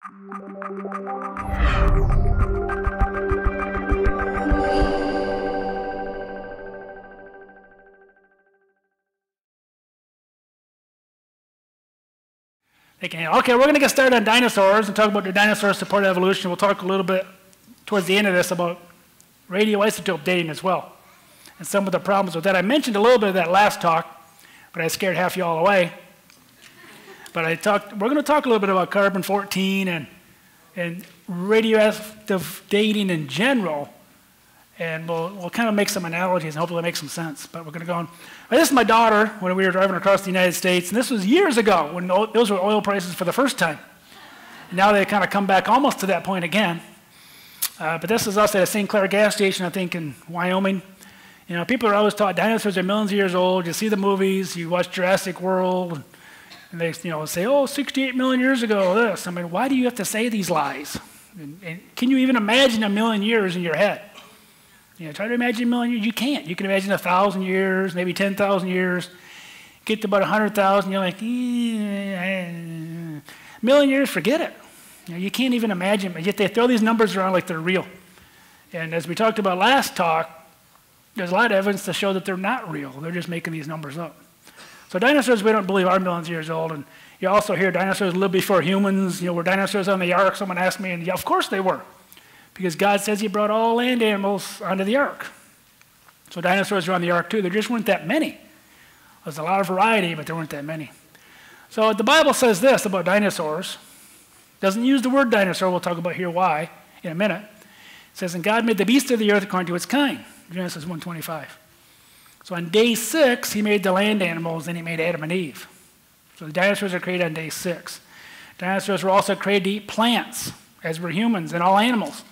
Okay, we're going to get started on dinosaurs and talk about the dinosaurs support evolution. We'll talk a little bit towards the end of this about radioisotope dating as well and some of the problems with that. I mentioned a little bit of that last talk, but I scared half you all away. But we're going to talk a little bit about carbon-14 and radioactive dating in general, and we'll kind of make some analogies and hopefully make some sense. But we're going to go on. This is my daughter when we were driving across the United States, and this was years ago when those were oil prices for the first time. And now they kind of come back almost to that point again. But this is us at a St. Clair gas station, I think, in Wyoming. You know, people are always taught dinosaurs are millions of years old. You see the movies, you watch Jurassic World, and they say, oh, 68 million years ago, this. I mean, why do you have to say these lies? And can you even imagine a million years in your head? Try to imagine a million years. You can't. You can imagine 1,000 years, maybe 10,000 years. Get to about 100,000, you're like, a million years, forget it. You can't even imagine, but yet they throw these numbers around like they're real. And as we talked about last talk, there's a lot of evidence to show that they're not real. They're just making these numbers up. So dinosaurs, we don't believe, are millions of years old. And you also hear dinosaurs lived before humans. Were dinosaurs on the ark? Someone asked me, and yeah, of course they were. Because God says he brought all land animals onto the ark. So dinosaurs are on the ark too. There just weren't that many. There's a lot of variety, but there weren't that many. So the Bible says this about dinosaurs. It doesn't use the word dinosaur. We'll talk about here why in a minute. It says, and God made the beasts of the earth according to its kind. Genesis 1:25. So on day 6, he made the land animals, and he made Adam and Eve. So the dinosaurs are created on day 6. Dinosaurs were also created to eat plants, as were humans and all animals.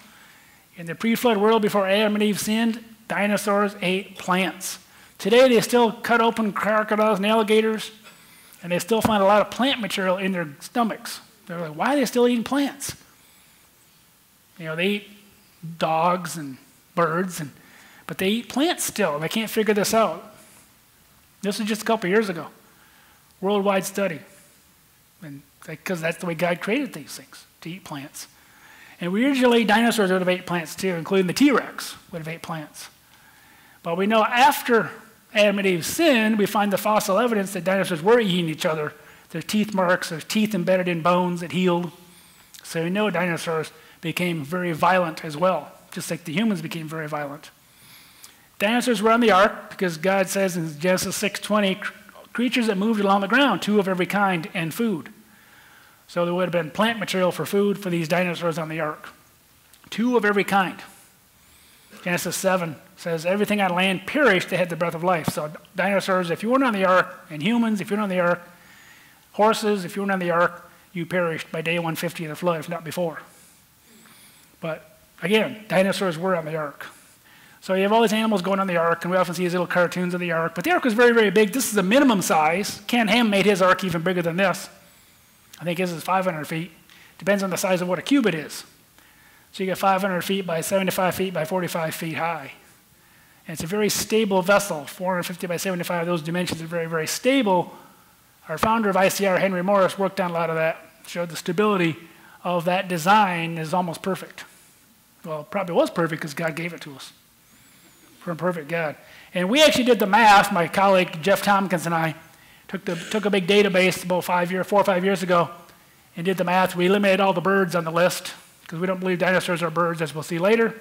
In the pre-flood world, before Adam and Eve sinned, dinosaurs ate plants. Today, they still cut open crocodiles and alligators, and they still find a lot of plant material in their stomachs. They're like, why are they still eating plants? They eat dogs and birds, but they eat plants still, and they can't figure this out. This was just a couple years ago. Worldwide study. And because that's the way God created these things, to eat plants. And usually dinosaurs would have ate plants too, including the T-Rex would have ate plants. But we know after Adam and Eve sinned, we find the fossil evidence that dinosaurs were eating each other. There's teeth marks, there's teeth embedded in bones that healed. So we know dinosaurs became very violent as well, just like the humans became very violent. Dinosaurs were on the ark because God says in Genesis 6:20, creatures that moved along the ground, 2 of every kind, and food. So there would have been plant material for food for these dinosaurs on the ark. 2 of every kind. Genesis 7 says everything on land perished that had the breath of life. So dinosaurs, if you weren't on the ark, and humans, if you weren't on the ark, horses, if you weren't on the ark, you perished by day 150 of the flood, if not before. But again, dinosaurs were on the ark. So you have all these animals going on the ark, and we often see these little cartoons of the ark. But the ark was very, very big. This is a minimum size. Ken Ham made his ark even bigger than this. I think his is 500 feet. Depends on the size of what a cubit is. So you get 500 feet by 75 feet by 45 feet high. And it's a very stable vessel, 450 by 75. Those dimensions are very, very stable. Our founder of ICR, Henry Morris, worked on a lot of that, showed the stability of that design is almost perfect. Well, it probably was perfect because God gave it to us. From a perfect God. And we actually did the math. My colleague, Jeff Tompkins, and I took a big database about 4 or 5 years ago and did the math. We eliminated all the birds on the list because we don't believe dinosaurs are birds, as we'll see later.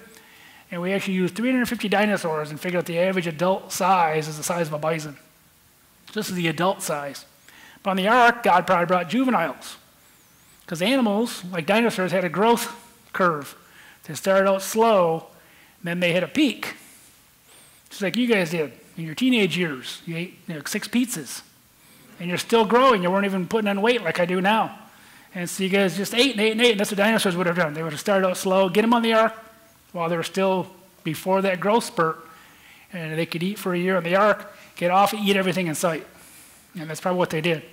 And we actually used 350 dinosaurs and figured out the average adult size is the size of a bison. This is the adult size. But on the ark, God probably brought juveniles because animals, like dinosaurs, had a growth curve. They started out slow, and then they hit a peak. Just like you guys did in your teenage years. You ate 6 pizzas. And you're still growing. You weren't even putting on weight like I do now. And so you guys just ate and ate and ate, and that's what dinosaurs would have done. They would have started out slow, get them on the ark while they were still before that growth spurt, and they could eat for a year on the ark, get off and eat everything in sight. And that's probably what they did.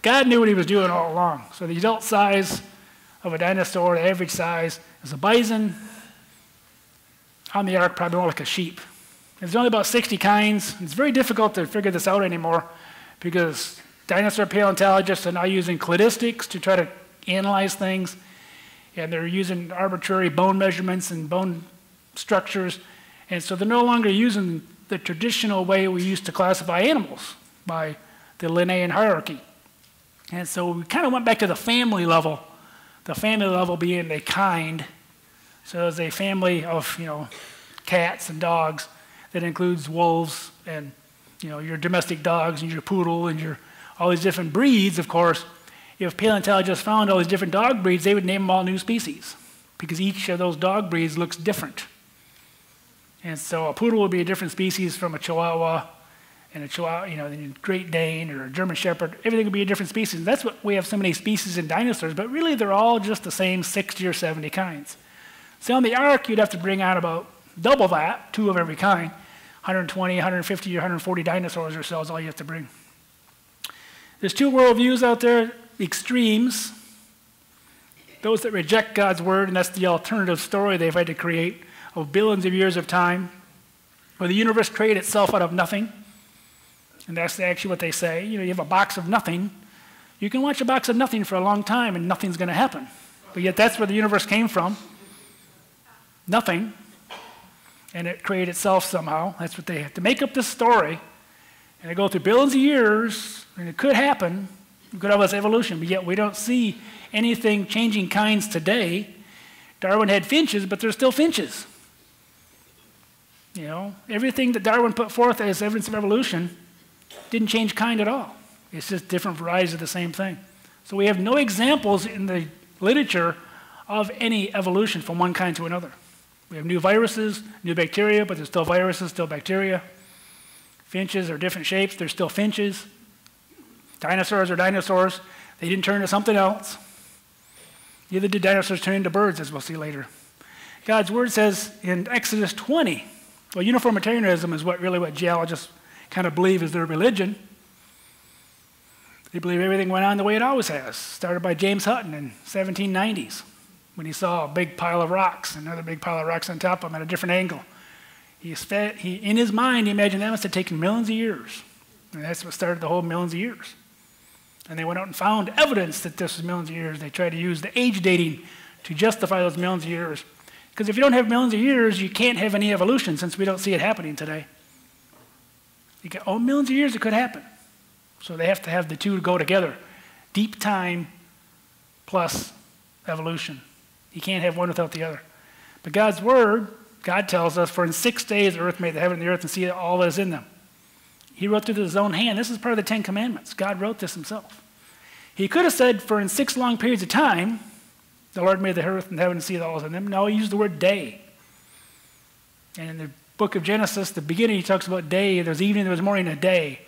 God knew what he was doing all along. So the adult size of a dinosaur, the average size, is a bison. On the ark, probably more like a sheep. There's only about 60 kinds. It's very difficult to figure this out anymore because dinosaur paleontologists are now using cladistics to try to analyze things. and they're using arbitrary bone measurements and bone structures, and so they're no longer using the traditional way we used to classify animals by the Linnaean hierarchy. And so we kind of went back to the family level being a kind. So there's a family of, cats and dogs that includes wolves and, your domestic dogs and your poodle and all these different breeds. Of course, if paleontologists found all these different dog breeds, they would name them all new species because each of those dog breeds looks different. And so a poodle would be a different species from a Chihuahua, and a Great Dane or a German Shepherd. Everything would be a different species. And that's what we have so many species in dinosaurs, but really they're all just the same 60 or 70 kinds. So on the ark, you'd have to bring on about double that, 2 of every kind. 120, 150, or 140 dinosaurs or so is all you have to bring. There's 2 worldviews out there, the extremes. Those that reject God's word, and that's the alternative story they've had to create of billions of years of time, where the universe created itself out of nothing. And that's actually what they say. You have a box of nothing. You can watch a box of nothing for a long time and nothing's going to happen. But yet that's where the universe came from. Nothing. And it created itself somehow. That's what they have to make up this story. And they go through billions of years, and it could happen. It could have this evolution, but yet we don't see anything changing kinds today. Darwin had finches, but they're still finches. Everything that Darwin put forth as evidence of evolution didn't change kind at all. It's just different varieties of the same thing. So we have no examples in the literature of any evolution from one kind to another. We have new viruses, new bacteria, but there's still viruses, still bacteria. Finches are different shapes, they're still finches. Dinosaurs are dinosaurs. They didn't turn into something else. Neither did dinosaurs turn into birds, as we'll see later. God's word says in Exodus 20, well, uniformitarianism is what geologists kind of believe is their religion. They believe everything went on the way it always has. Started by James Hutton in 1790s when he saw a big pile of rocks, another big pile of rocks on top of him at a different angle. In his mind, he imagined that must have taken millions of years. And that's what started the whole millions of years. And they went out and found evidence that this was millions of years. They tried to use the age dating to justify those millions of years. Because if you don't have millions of years, you can't have any evolution since we don't see it happening today. You get, millions of years it could happen. So they have to have the two go together. Deep time plus evolution. You can't have one without the other. But God's word, God tells us, for in 6 days the earth made the heaven and the earth and see all that is in them. He wrote it with his own hand. This is part of the 10 Commandments. God wrote this himself. He could have said, for in 6 long periods of time, the Lord made the earth and heaven and see all that is in them. No, he used the word day. And in the book of Genesis, the beginning, he talks about day. There's evening, there was morning, a day.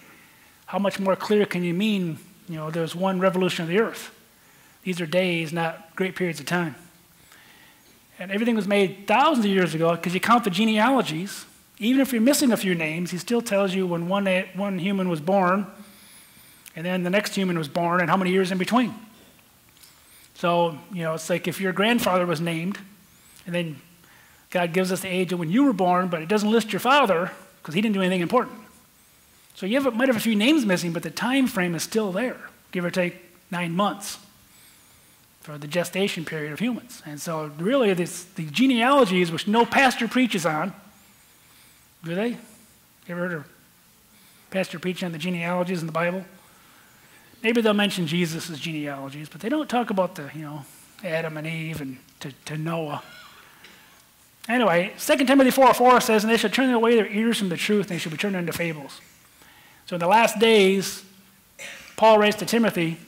How much more clear can you mean, there's one revolution of the earth? These are days, not great periods of time. And everything was made thousands of years ago, because you count the genealogies. Even if you're missing a few names, he still tells you when one human was born, and then the next human was born, and how many years in between. So, it's like if your grandfather was named, and then God gives us the age of when you were born, but it doesn't list your father, because he didn't do anything important. So you might have a few names missing, but the time frame is still there, give or take 9 months for the gestation period of humans. And so really the genealogies, which no pastor preaches on, do they? You ever heard a pastor preaching on the genealogies in the Bible? Maybe they'll mention Jesus' genealogies, but they don't talk about the, Adam and Eve and to Noah. Anyway, 2 Timothy 4:4 says, and they shall turn away their ears from the truth, and they shall be turned into fables. So in the last days, Paul writes to Timothy,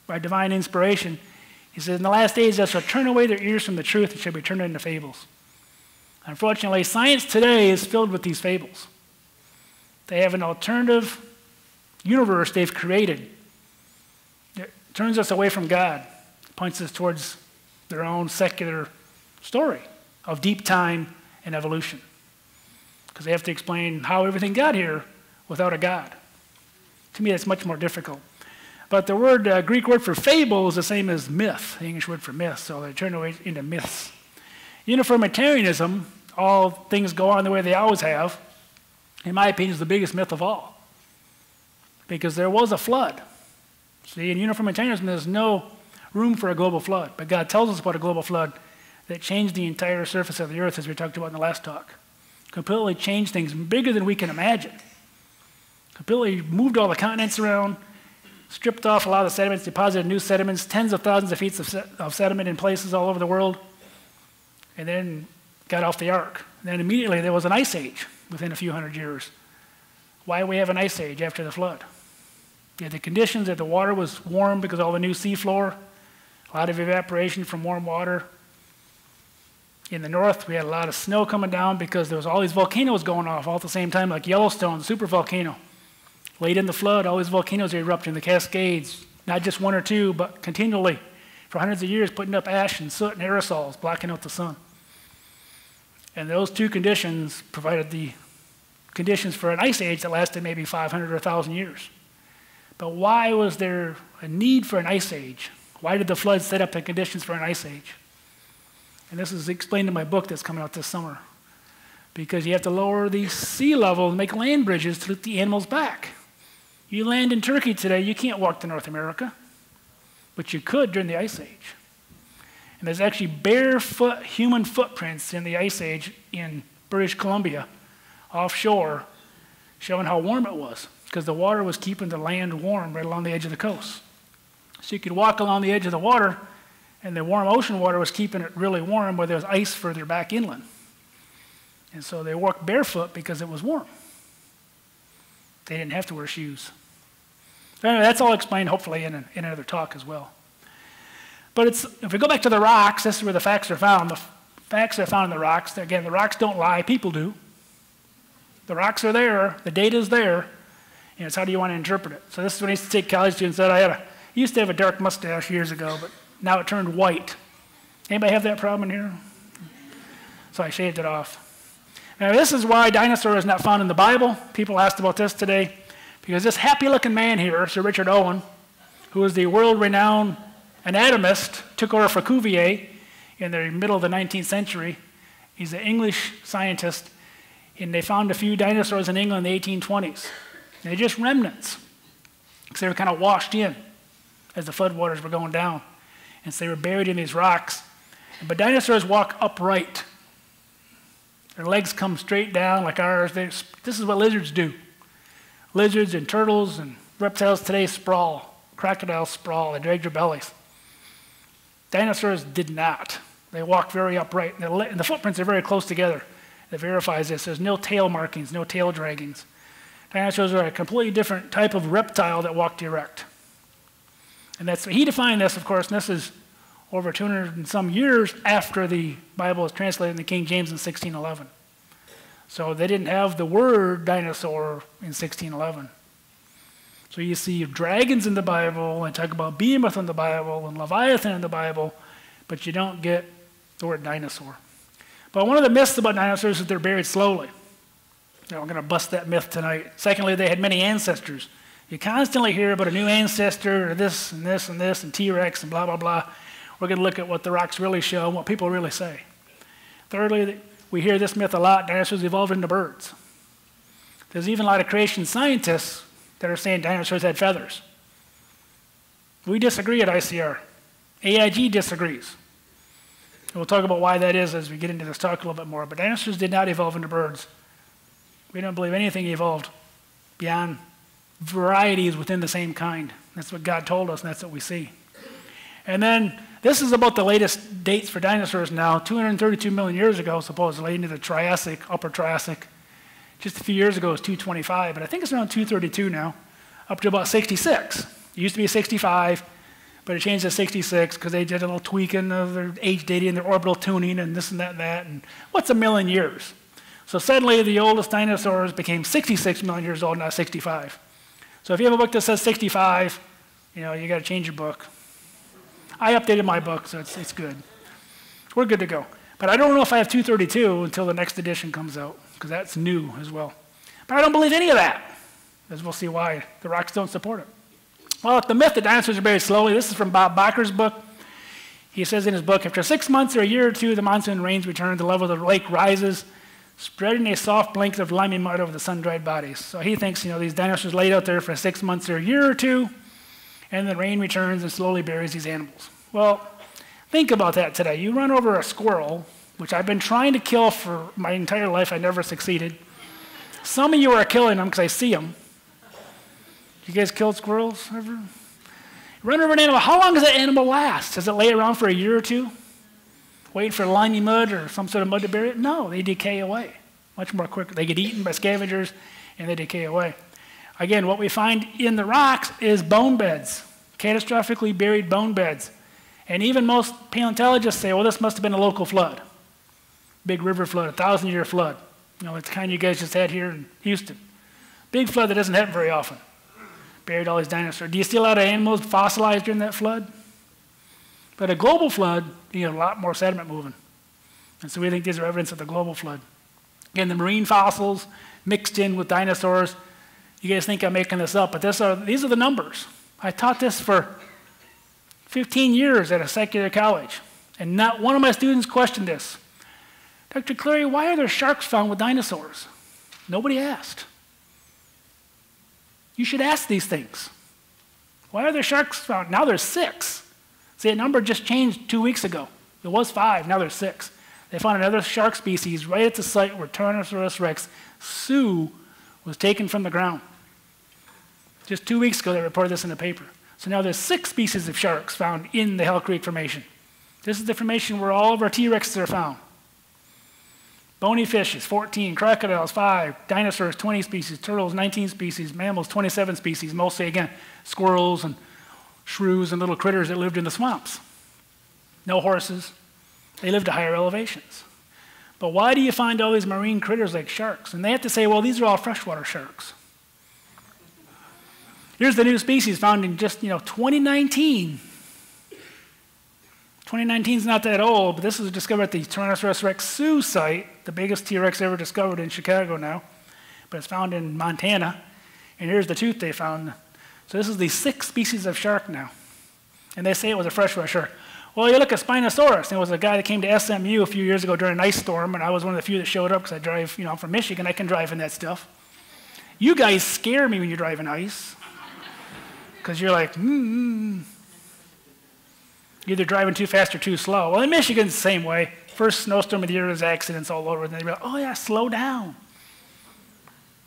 by divine inspiration, he says, in the last days they shall turn away their ears from the truth and shall be turned into fables. Unfortunately, science today is filled with these fables. They have an alternative universe they've created. It turns us away from God, points us towards their own secular story of deep time and evolution. Because they have to explain how everything got here without a God. To me, that's much more difficult. But the Greek word for fable is the same as myth, the English word for myth, so they turn away into myths. Uniformitarianism, all things go on the way they always have, in my opinion, is the biggest myth of all. Because there was a flood. See, in uniformitarianism, there's no room for a global flood. But God tells us about a global flood that changed the entire surface of the earth, as we talked about in the last talk. Completely changed things bigger than we can imagine. Completely moved all the continents around, stripped off a lot of the sediments, deposited new sediments, tens of thousands of feet of sediment in places all over the world, and then got off the ark. And then immediately there was an ice age within a few hundred years. Why do we have an ice age after the flood? You had the conditions that the water was warm because of all the new seafloor, a lot of evaporation from warm water. In the north, we had a lot of snow coming down because there was all these volcanoes going off all at the same time, like Yellowstone, super volcano. Late in the flood, all these volcanoes are erupting, the Cascades, not just one or two, but continually for hundreds of years, putting up ash and soot and aerosols, blocking out the sun. And those two conditions provided the conditions for an ice age that lasted maybe 500 or 1,000 years. But why was there a need for an ice age? Why did the flood set up the conditions for an ice age? And this is explained in my book that's coming out this summer. Because you have to lower the sea level and make land bridges to let the animals back. You land in Turkey today, you can't walk to North America. But you could during the Ice Age. And there's actually barefoot human footprints in the Ice Age in British Columbia, offshore, showing how warm it was. Because the water was keeping the land warm right along the edge of the coast. So you could walk along the edge of the water, and the warm ocean water was keeping it really warm where there was ice further back inland. And so they walked barefoot because it was warm. They didn't have to wear shoes. So anyway, that's all explained hopefully in another talk as well. But if we go back to the rocks, this is where the facts are found. The facts are found in the rocks. Again, the rocks don't lie, people do. The rocks are there, the data is there, and it's how do you want to interpret it. So this is when I used to take college students that I used to have a dark mustache years ago, but now it turned white. Anybody have that problem in here? So I shaved it off. Now this is why dinosaur is not found in the Bible. People asked about this today. Because this happy-looking man here, Sir Richard Owen, who was the world-renowned anatomist, took over for Cuvier in the middle of the 19th century. He's an English scientist, and they found a few dinosaurs in England in the 1820s. And they're just remnants, because they were kind of washed in as the floodwaters were going down. And so they were buried in these rocks. But dinosaurs walk upright. Their legs come straight down like ours. This is what lizards do. Lizards and turtles and reptiles today sprawl. Crocodiles sprawl. They drag their bellies. Dinosaurs did not. They walked very upright. And the footprints are very close together. That verifies this. There's no tail markings, no tail draggings. Dinosaurs are a completely different type of reptile that walked erect. And he defined this, of course, and this is over 200 and some years after the Bible was translated in the King James in 1611. So they didn't have the word dinosaur in 1611. So you see dragons in the Bible, and talk about behemoth in the Bible, and Leviathan in the Bible, but you don't get the word dinosaur. But one of the myths about dinosaurs is they're buried slowly. Now, we're going to bust that myth tonight. Secondly, they had many ancestors. You constantly hear about a new ancestor, or this, and this, and this, and T-Rex, and blah, blah, blah. We're going to look at what the rocks really show and what people really say. Thirdly, we hear this myth a lot, dinosaurs evolved into birds. There's even a lot of creation scientists that are saying dinosaurs had feathers. We disagree at ICR. AIG disagrees. And we'll talk about why that is as we get into this talk a little bit more. But dinosaurs did not evolve into birds. We don't believe anything evolved beyond varieties within the same kind. That's what God told us, and that's what we see. And then this is about the latest dates for dinosaurs now, 232 million years ago, supposedly, into the Triassic, Upper Triassic. Just a few years ago it was 225, but I think it's around 232 now, up to about 66. It used to be 65, but it changed to 66 because they did a little tweaking of their age dating and their orbital tuning and this and that and that. And what's a million years? So suddenly the oldest dinosaurs became 66 million years old, not 65. So if you have a book that says 65, you got to change your book. I updated my book, so it's good. We're good to go. But I don't know if I have 232 until the next edition comes out, because that's new as well. But I don't believe any of that, as we'll see why. The rocks don't support it. Well, the myth that dinosaurs are buried slowly, this is from Bob Bacher's book. He says in his book, after 6 months or a year or two, the monsoon rains return, the level of the lake rises, spreading a soft blanket of limy mud over the sun-dried bodies. So he thinks, these dinosaurs laid out there for 6 months or a year or two, and the rain returns and slowly buries these animals. Well, think about that today. You run over a squirrel, which I've been trying to kill for my entire life. I never succeeded. Some of you are killing them because I see them. You guys killed squirrels ever? You run over an animal. How long does that animal last? Does it lay around for a year or two? Waiting for limey mud or some sort of mud to bury it? No, they decay away much more quickly. They get eaten by scavengers and they decay away. Again, what we find in the rocks is bone beds, catastrophically buried bone beds. And even most paleontologists say, well, this must have been a local flood. Big river flood, 1,000-year flood. You know, it's the kind you guys just had here in Houston. Big flood that doesn't happen very often. Buried all these dinosaurs. Do you see a lot of animals fossilized during that flood? But a global flood, you get a lot more sediment moving. And so we think these are evidence of the global flood. Again, the marine fossils mixed in with dinosaurs. You guys think I'm making this up, but these are the numbers. I taught this for 15 years at a secular college, and not one of my students questioned this. Dr. Clarey, why are there sharks found with dinosaurs? Nobody asked. You should ask these things. Why are there sharks found? Now there's 6. See, that number just changed 2 weeks ago. It was 5, now there's 6. They found another shark species right at the site where Tyrannosaurus rex Sue was taken from the ground. Just 2 weeks ago, they reported this in the paper. So now there's 6 species of sharks found in the Hell Creek Formation. This is the formation where all of our T-Rexes are found. Bony fishes, 14, crocodiles, 5, dinosaurs, 20 species, turtles, 19 species, mammals, 27 species, mostly, again, squirrels and shrews and little critters that lived in the swamps. No horses. They lived at higher elevations. But why do you find all these marine critters like sharks? And they have to say, well, these are all freshwater sharks. Here's the new species found in just, 2019. 2019 is not that old, but this was discovered at the Tyrannosaurus rex Sue site, the biggest T-Rex ever discovered in Chicago now, but it's found in Montana. And here's the tooth they found. So this is the 6th species of shark now. And they say it was a freshwater shark. Well, you look at Spinosaurus. There was a guy that came to SMU a few years ago during an ice storm, and I was one of the few that showed up because I drive, I'm from Michigan. I can drive in that stuff. You guys scare me when you drive in ice because you're like, either driving too fast or too slow. Well, in Michigan, it's the same way. First snowstorm of the year, there's accidents all over. And they're like, oh, yeah, slow down.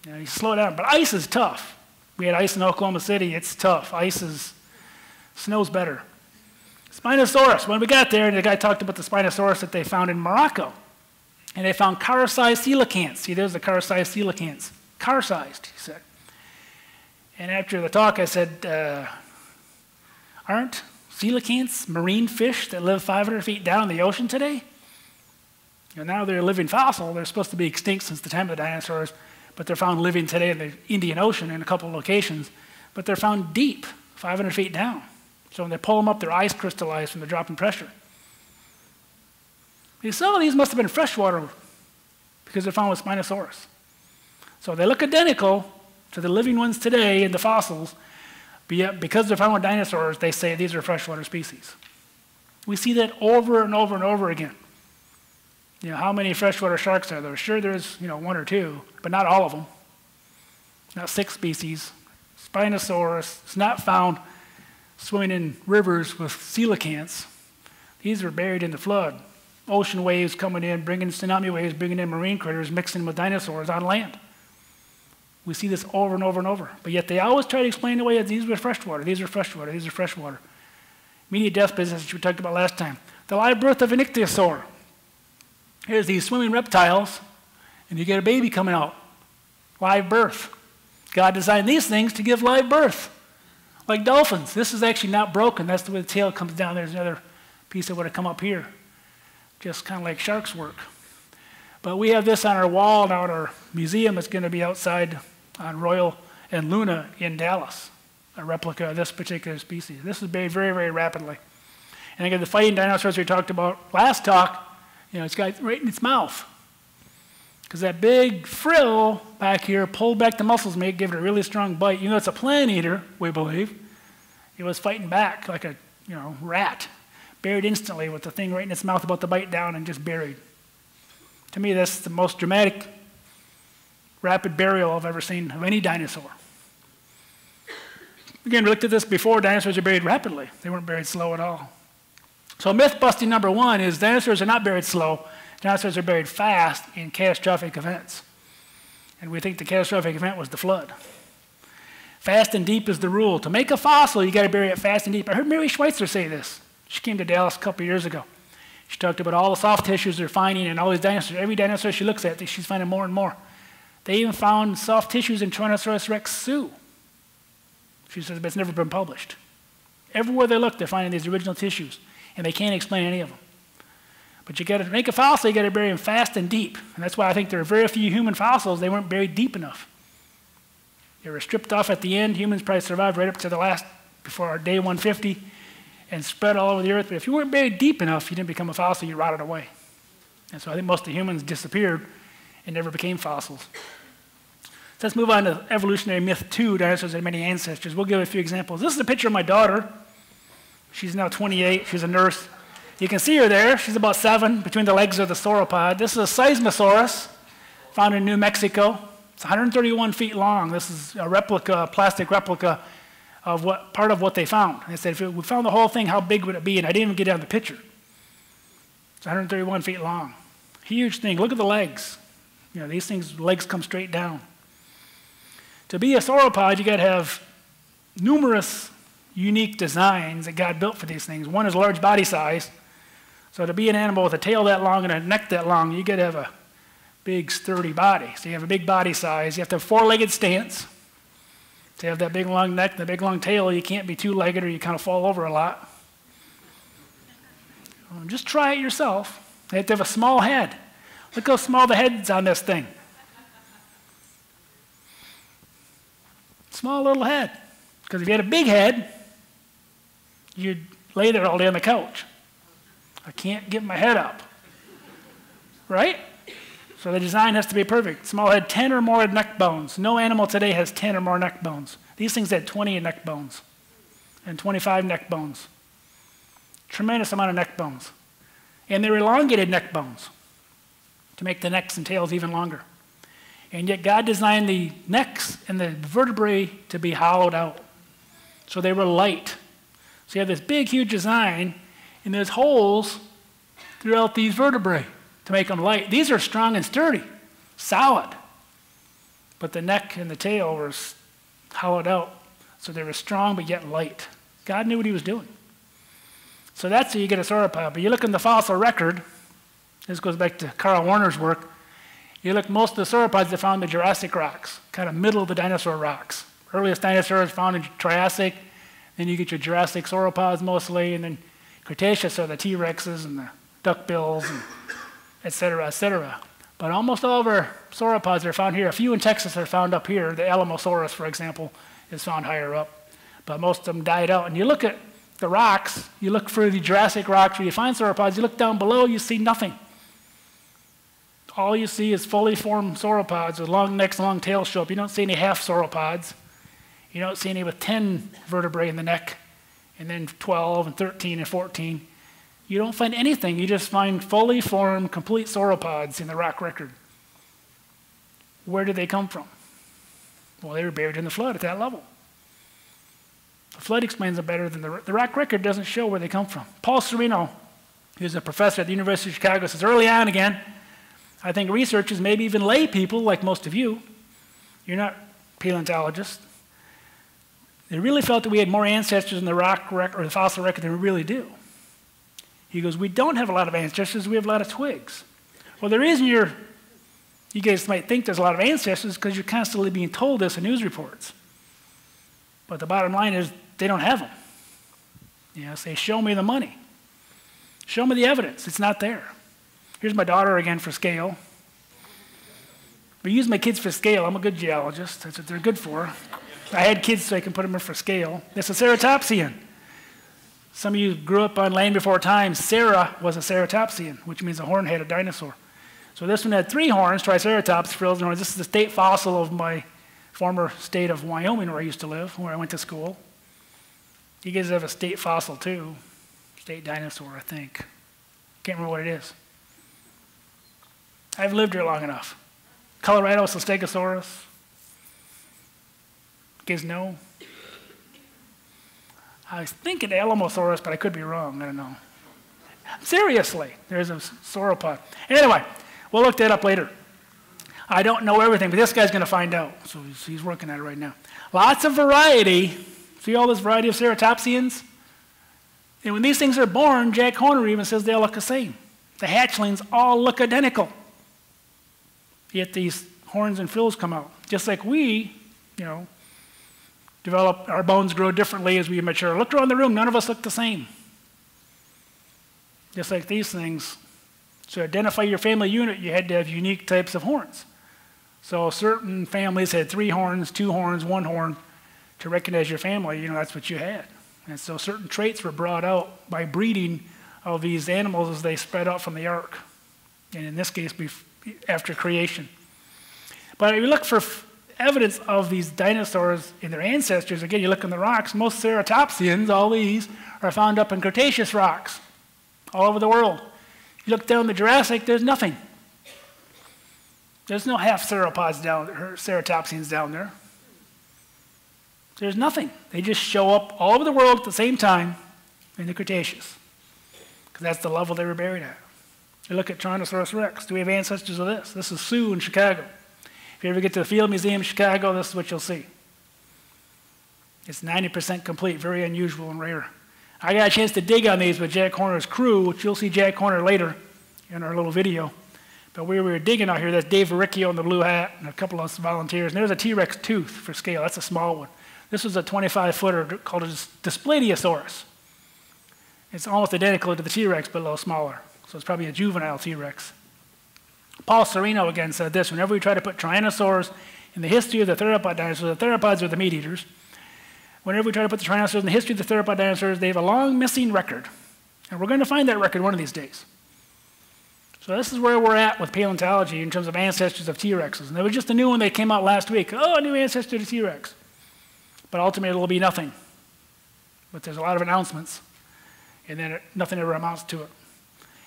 You slow down. But ice is tough. We had ice in Oklahoma City. It's tough. Snow's better. Spinosaurus. When we got there, the guy talked about the Spinosaurus that they found in Morocco. And they found car-sized coelacanths. See, there's the car-sized coelacanths. Car-sized, he said. And after the talk, I said, aren't coelacanths marine fish that live 500 feet down in the ocean today? Now they're a living fossil. They're supposed to be extinct since the time of the dinosaurs, but they're found living today in the Indian Ocean in a couple of locations. But they're found deep, 500 feet down. So when they pull them up, their ice crystallized from the drop in pressure. Some of these must have been freshwater because they're found with Spinosaurus. So they look identical to the living ones today in the fossils, but yet because they're found with dinosaurs, they say these are freshwater species. We see that over and over and over again. How many freshwater sharks are there? Sure, there's 1 or 2, but not all of them. Not 6 species. Spinosaurus is not found swimming in rivers with coelacanths. These are buried in the flood. Ocean waves coming in, bringing tsunami waves, bringing in marine critters, mixing with dinosaurs on land. We see this over and over and over. But yet they always try to explain away that these were freshwater, these are freshwater, these are freshwater. Immediate death business, which we talked about last time. The live birth of an ichthyosaur. Here's these swimming reptiles, and you get a baby coming out. Live birth. God designed these things to give live birth. Like dolphins. This is actually not broken. That's the way the tail comes down. There's another piece that would have come up here. Just kind of like sharks work. But we have this on our wall now at our museum. It's going to be outside on Royal and Luna in Dallas, a replica of this particular species. This is buried very, very rapidly. And again, the fighting dinosaurs we talked about last talk, it's got right in its mouth. Because that big frill back here pulled back the muscles, give it a really strong bite. It's a plant eater, we believe. It was fighting back like a rat, buried instantly with the thing right in its mouth about to bite down and just buried. To me, that's the most dramatic, rapid burial I've ever seen of any dinosaur. Again, we looked at this before. Dinosaurs are buried rapidly. They weren't buried slow at all. So myth busting number one is dinosaurs are not buried slow. Dinosaurs are buried fast in catastrophic events. And we think the catastrophic event was the flood. Fast and deep is the rule. To make a fossil, you got to bury it fast and deep. I heard Mary Schweitzer say this. She came to Dallas a couple years ago. She talked about all the soft tissues they're finding in all these dinosaurs. Every dinosaur she looks at, she's finding more and more. They even found soft tissues in Tyrannosaurus rex Sioux. She says, but it's never been published. Everywhere they look, they're finding these original tissues, and they can't explain any of them. But you got to make a fossil, you got to bury them fast and deep. And that's why I think there are very few human fossils, they weren't buried deep enough. They were stripped off at the end. Humans probably survived right up to the last, before our day 150, and spread all over the earth. But if you weren't buried deep enough, you didn't become a fossil, you rotted away. And so I think most of the humans disappeared and never became fossils. So let's move on to evolutionary myth 2, dinosaurs had many ancestors. We'll give a few examples. This is a picture of my daughter. She's now 28, she's a nurse. You can see her there, she's about 7, between the legs of the sauropod. This is a Seismosaurus, found in New Mexico. It's 131 feet long. This is a replica, a plastic replica of part of what they found. They said, if we found the whole thing, how big would it be? And I didn't even get down the picture. It's 131 feet long. Huge thing. Look at the legs. You know, these things, legs come straight down. To be a sauropod, you got to have numerous unique designs that God built for these things. One is large body size. So to be an animal with a tail that long and a neck that long, you got to have a big, sturdy body. So you have a big body size. You have to have four-legged stance. To have that big, long neck and the big, long tail, you can't be two-legged or you kind of fall over a lot. Just try it yourself. You have to have a small head. Look how small the head's on this thing. Small little head. Because if you had a big head, you'd lay there all day on the couch. I can't get my head up. Right? So the design has to be perfect. Small head, 10 or more neck bones. No animal today has 10 or more neck bones. These things had 20 neck bones and 25 neck bones. Tremendous amount of neck bones. And they're elongated neck bones to make the necks and tails even longer. And yet God designed the necks and the vertebrae to be hollowed out. So they were light. So you have this big, huge design, and there's holes throughout these vertebrae to make them light. These are strong and sturdy, solid. But the neck and the tail were hollowed out. So they were strong but yet light. God knew what he was doing. So that's how you get a sauropod. But you look in the fossil record, this goes back to Carl Warner's work, you look, most of the sauropods they found in the Jurassic rocks, kind of middle of the dinosaur rocks. Earliest dinosaurs found in Triassic, then you get your Jurassic sauropods mostly, and then Cretaceous are the T-Rexes and the duckbills, and et cetera, et cetera. But almost all of our sauropods are found here. A few in Texas are found up here. The Alamosaurus, for example, is found higher up. But most of them died out. And you look at the rocks, you look for the Jurassic rocks where you find sauropods, you look down below, you see nothing. All you see is fully formed sauropods with long necks, long tails show up. You don't see any half sauropods. You don't see any with 10 vertebrae in the neck, and then 12 and 13 and 14. You don't find anything. You just find fully formed, complete sauropods in the rock record. Where did they come from? Well, they were buried in the flood at that level. The flood explains it better than the rock record doesn't show where they come from. Paul Serino, who's a professor at the University of Chicago, says early on again, I think researchers, maybe even lay people like most of you, you're not paleontologists, they really felt that we had more ancestors in the rock record or the fossil record than we really do. He goes, we don't have a lot of ancestors, we have a lot of twigs. Well, the reason you guys might think there's a lot of ancestors is because you're constantly being told this in news reports. But the bottom line is they don't have them. You know, say, show me the money. Show me the evidence. It's not there. Here's my daughter again for scale. We use my kids for scale. I'm a good geologist. That's what they're good for. I had kids so I can put them in for scale. It's a ceratopsian. Some of you grew up on land before time. Cera was a ceratopsian, which means a horn-headed dinosaur. So this one had 3 horns, Triceratops, frills and horns. This is the state fossil of my former state of Wyoming where I used to live, where I went to school. You guys have a state fossil too. State dinosaur, I think. Can't remember what it is. I've lived here long enough. Colorado, Stegosaurus. You guys know? I was thinking Alamosaurus, but I could be wrong. I don't know. Seriously, there's a sauropod. Anyway, we'll look that up later. I don't know everything, but this guy's going to find out. So he's working at it right now. Lots of variety. See all this variety of ceratopsians? And when these things are born, Jack Horner even says they all look the same. The hatchlings all look identical. Yet these horns and frills come out. Just like we, develop, our bones grow differently as we mature. Look around the room, none of us look the same. Just like these things. To identify your family unit, you had to have unique types of horns. So certain families had 3 horns, 2 horns, 1 horn. To recognize your family, that's what you had. And so certain traits were brought out by breeding of these animals as they spread out from the ark. And in this case, after creation. But if you look for evidence of these dinosaurs in their ancestors, again, you look in the rocks, most ceratopsians, all these, are found up in Cretaceous rocks all over the world. You look down the Jurassic, there's nothing. There's no half ceratopsians down there. There's nothing. They just show up all over the world at the same time in the Cretaceous, because that's the level they were buried at. You look at Tyrannosaurus rex. Do we have ancestors of this? This is Sioux in Chicago. If you ever get to the Field Museum in Chicago, this is what you'll see. It's 90% complete, very unusual and rare. I got a chance to dig on these with Jack Horner's crew, which you'll see Jack Horner later in our little video. But we were digging out here. That's Dave Verricchio in the blue hat and a couple of us volunteers. And there's a T-Rex tooth for scale. That's a small one. This was a 25-footer called a Dysplatosaurus. It's almost identical to the T-Rex, but a little smaller. So it's probably a juvenile T-Rex. Paul Sereno again said this: whenever we try to put Tyrannosaurs in the history of the theropod dinosaurs, the theropods are the meat eaters. Whenever we try to put the Tyrannosaurs in the history of the theropod dinosaurs, they have a long missing record. And we're going to find that record one of these days. So this is where we're at with paleontology in terms of ancestors of T-Rexes. And there was just a new one that came out last week. Oh, a new ancestor to T-Rex. But ultimately, it will be nothing. But there's a lot of announcements, and then nothing ever amounts to it.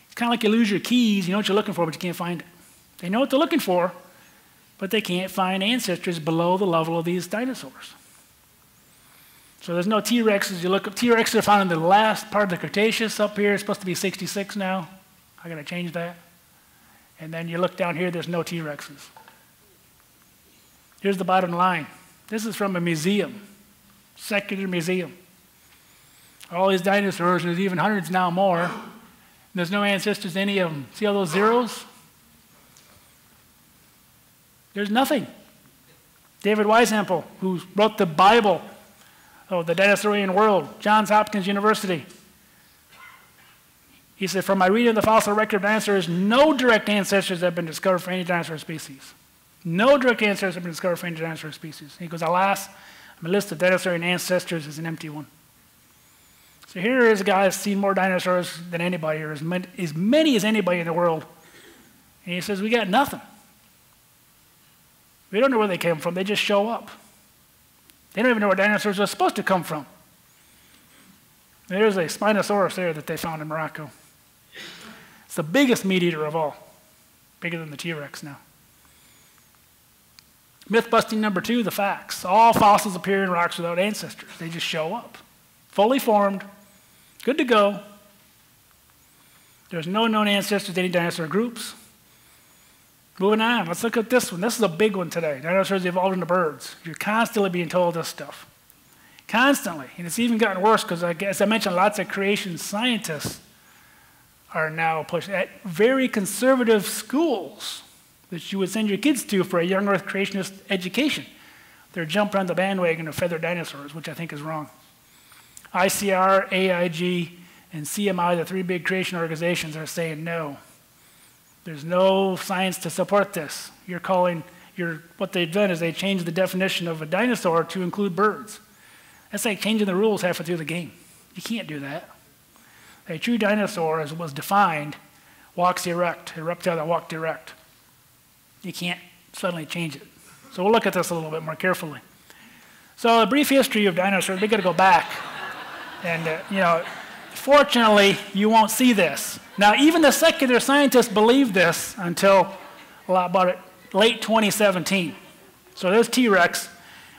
It's kind of like you lose your keys. You know what you're looking for, but you can't find it. They know what they're looking for, but they can't find ancestors below the level of these dinosaurs. So there's no T-Rexes. You look up, T-Rexes are found in the last part of the Cretaceous up here. It's supposed to be 66 now. I got to change that. And then you look down here, there's no T-Rexes. Here's the bottom line. This is from a museum, secular museum. All these dinosaurs, and there's even hundreds now more. And there's no ancestors to any of them. See all those zeros? There's nothing. David Weishaupt, who wrote the Bible of the dinosaurian world, Johns Hopkins University. He said, from my reading of the fossil record of dinosaurs, no direct ancestors have been discovered for any dinosaur species. No direct ancestors have been discovered for any dinosaur species. He goes, alas, my list of dinosaurian ancestors is an empty one. So here is a guy who's seen more dinosaurs than anybody, or as many as anybody in the world. And he says, we got nothing. We don't know where they came from. They just show up. They don't even know where dinosaurs are supposed to come from. There's a Spinosaurus there that they found in Morocco. It's the biggest meat eater of all, bigger than the T-Rex now. Myth busting number 2, the facts. All fossils appear in rocks without ancestors. They just show up, fully formed, good to go. There's no known ancestors to any dinosaur groups. Moving on, let's look at this one. This is a big one today. Dinosaurs evolved into birds. You're constantly being told this stuff. Constantly. And it's even gotten worse because, as I mentioned, lots of creation scientists are now pushing at very conservative schools that you would send your kids to for a young earth creationist education. They're jumping on the bandwagon of feathered dinosaurs, which I think is wrong. ICR, AIG, and CMI, the 3 big creation organizations, are saying no. There's no science to support this. What they've done is they changed the definition of a dinosaur to include birds. That's like changing the rules halfway through the game. You can't do that. A true dinosaur, as was defined, walks erect, a reptile that walked erect. You can't suddenly change it. So we'll look at this a little bit more carefully. So a brief history of dinosaurs. We got to go back. And, fortunately, you won't see this. Now, even the secular scientists believed this until about late 2017. So there's T-Rex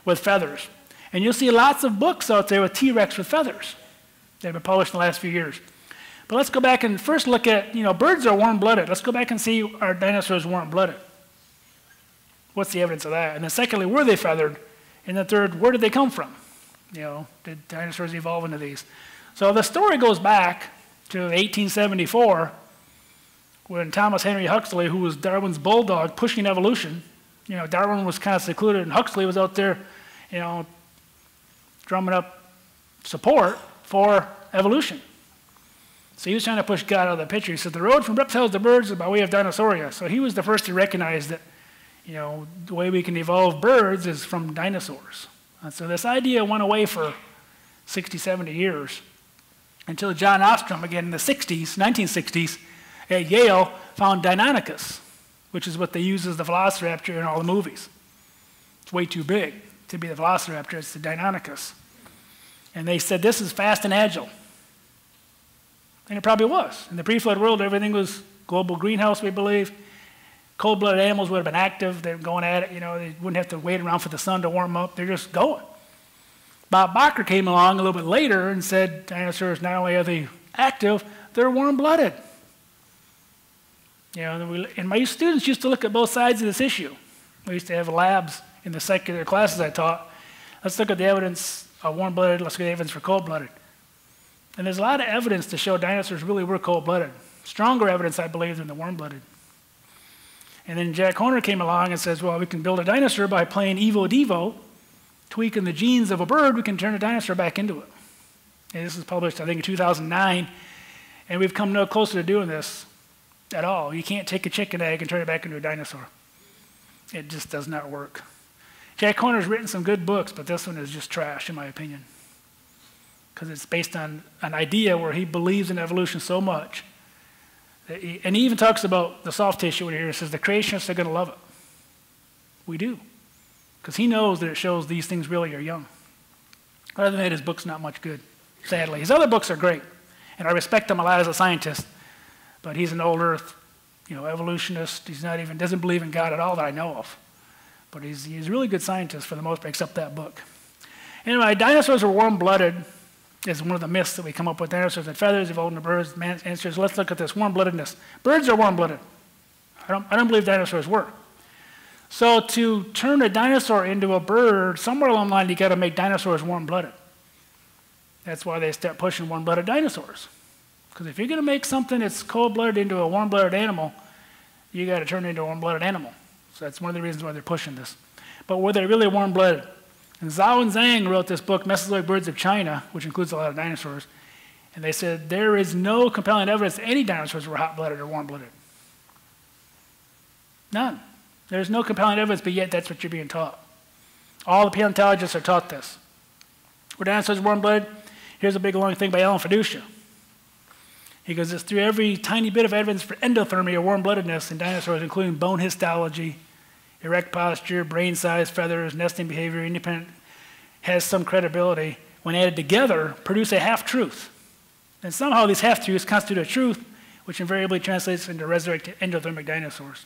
with feathers. And you'll see lots of books out there with T-Rex with feathers that have been published in the last few years. But let's go back and first look at, birds are warm-blooded. Let's go back and see our dinosaurs warm-blooded. What's the evidence of that? And then secondly, were they feathered? And then third, where did they come from? Did dinosaurs evolve into these? So the story goes back to 1874 when Thomas Henry Huxley, who was Darwin's bulldog, pushing evolution. Darwin was kind of secluded, and Huxley was out there, drumming up support for evolution. So he was trying to push God out of the picture. He said, the road from reptiles to birds is by way of Dinosauria. So he was the first to recognize that, the way we can evolve birds is from dinosaurs. And so this idea went away for 60, 70 years until John Ostrom, again in the 1960s, at Yale, found Deinonychus, which is what they use as the velociraptor in all the movies. It's way too big to be the velociraptor. It's the Deinonychus. And they said, this is fast and agile. And it probably was. In the pre-flood world, everything was global greenhouse, we believe. Cold-blooded animals would have been active. They were going at it. They wouldn't have to wait around for the sun to warm up. They're just going. Bob Bacher came along a little bit later and said dinosaurs, not only are they active, they're warm-blooded. And my students used to look at both sides of this issue. We used to have labs in the secular classes I taught. Let's look at the evidence of warm-blooded. Let's look at the evidence for cold-blooded. And there's a lot of evidence to show dinosaurs really were cold-blooded. Stronger evidence, I believe, than the warm-blooded. And then Jack Horner came along and says, well, we can build a dinosaur by playing Evo-Devo, tweaking the genes of a bird, we can turn a dinosaur back into it. And this was published, I think, in 2009, and we've come no closer to doing this at all. You can't take a chicken egg and turn it back into a dinosaur. It just does not work. Jack Horner's written some good books, but this one is just trash, in my opinion, because it's based on an idea where he believes in evolution so much. And he even talks about the soft tissue here. He says the creationists are going to love it. We do, because he knows that it shows these things really are young. Other than that, his book's not much good, sadly. His other books are great, and I respect him a lot as a scientist, but he's an old earth, evolutionist. He's not even, doesn't believe in God at all that I know of. But he's a really good scientist for the most part, except that book. Anyway, dinosaurs are warm-blooded is one of the myths that we come up with. Dinosaurs had feathers, evolved into birds. Man answers, let's look at this warm-bloodedness. Birds are warm-blooded. I don't believe dinosaurs were. So to turn a dinosaur into a bird, somewhere along the line, you got to make dinosaurs warm-blooded. That's why they start pushing warm-blooded dinosaurs. Because if you're going to make something that's cold-blooded into a warm-blooded animal, you got to turn it into a warm-blooded animal. So that's one of the reasons why they're pushing this. But were they really warm-blooded? And Zhao and Zhang wrote this book, Mesozoic Birds of China, which includes a lot of dinosaurs. And they said there is no compelling evidence that any dinosaurs were hot-blooded or warm-blooded. None. There's no compelling evidence, but yet that's what you're being taught. All the paleontologists are taught this. Were dinosaurs warm-blooded? Here's a big long thing by Alan Fiducia. He goes, it's through every tiny bit of evidence for endothermy or warm-bloodedness in dinosaurs, including bone histology, erect posture, brain size, feathers, nesting behavior, independent, has some credibility, when added together, produce a half-truth. And somehow these half-truths constitute a truth, which invariably translates into resurrected endothermic dinosaurs.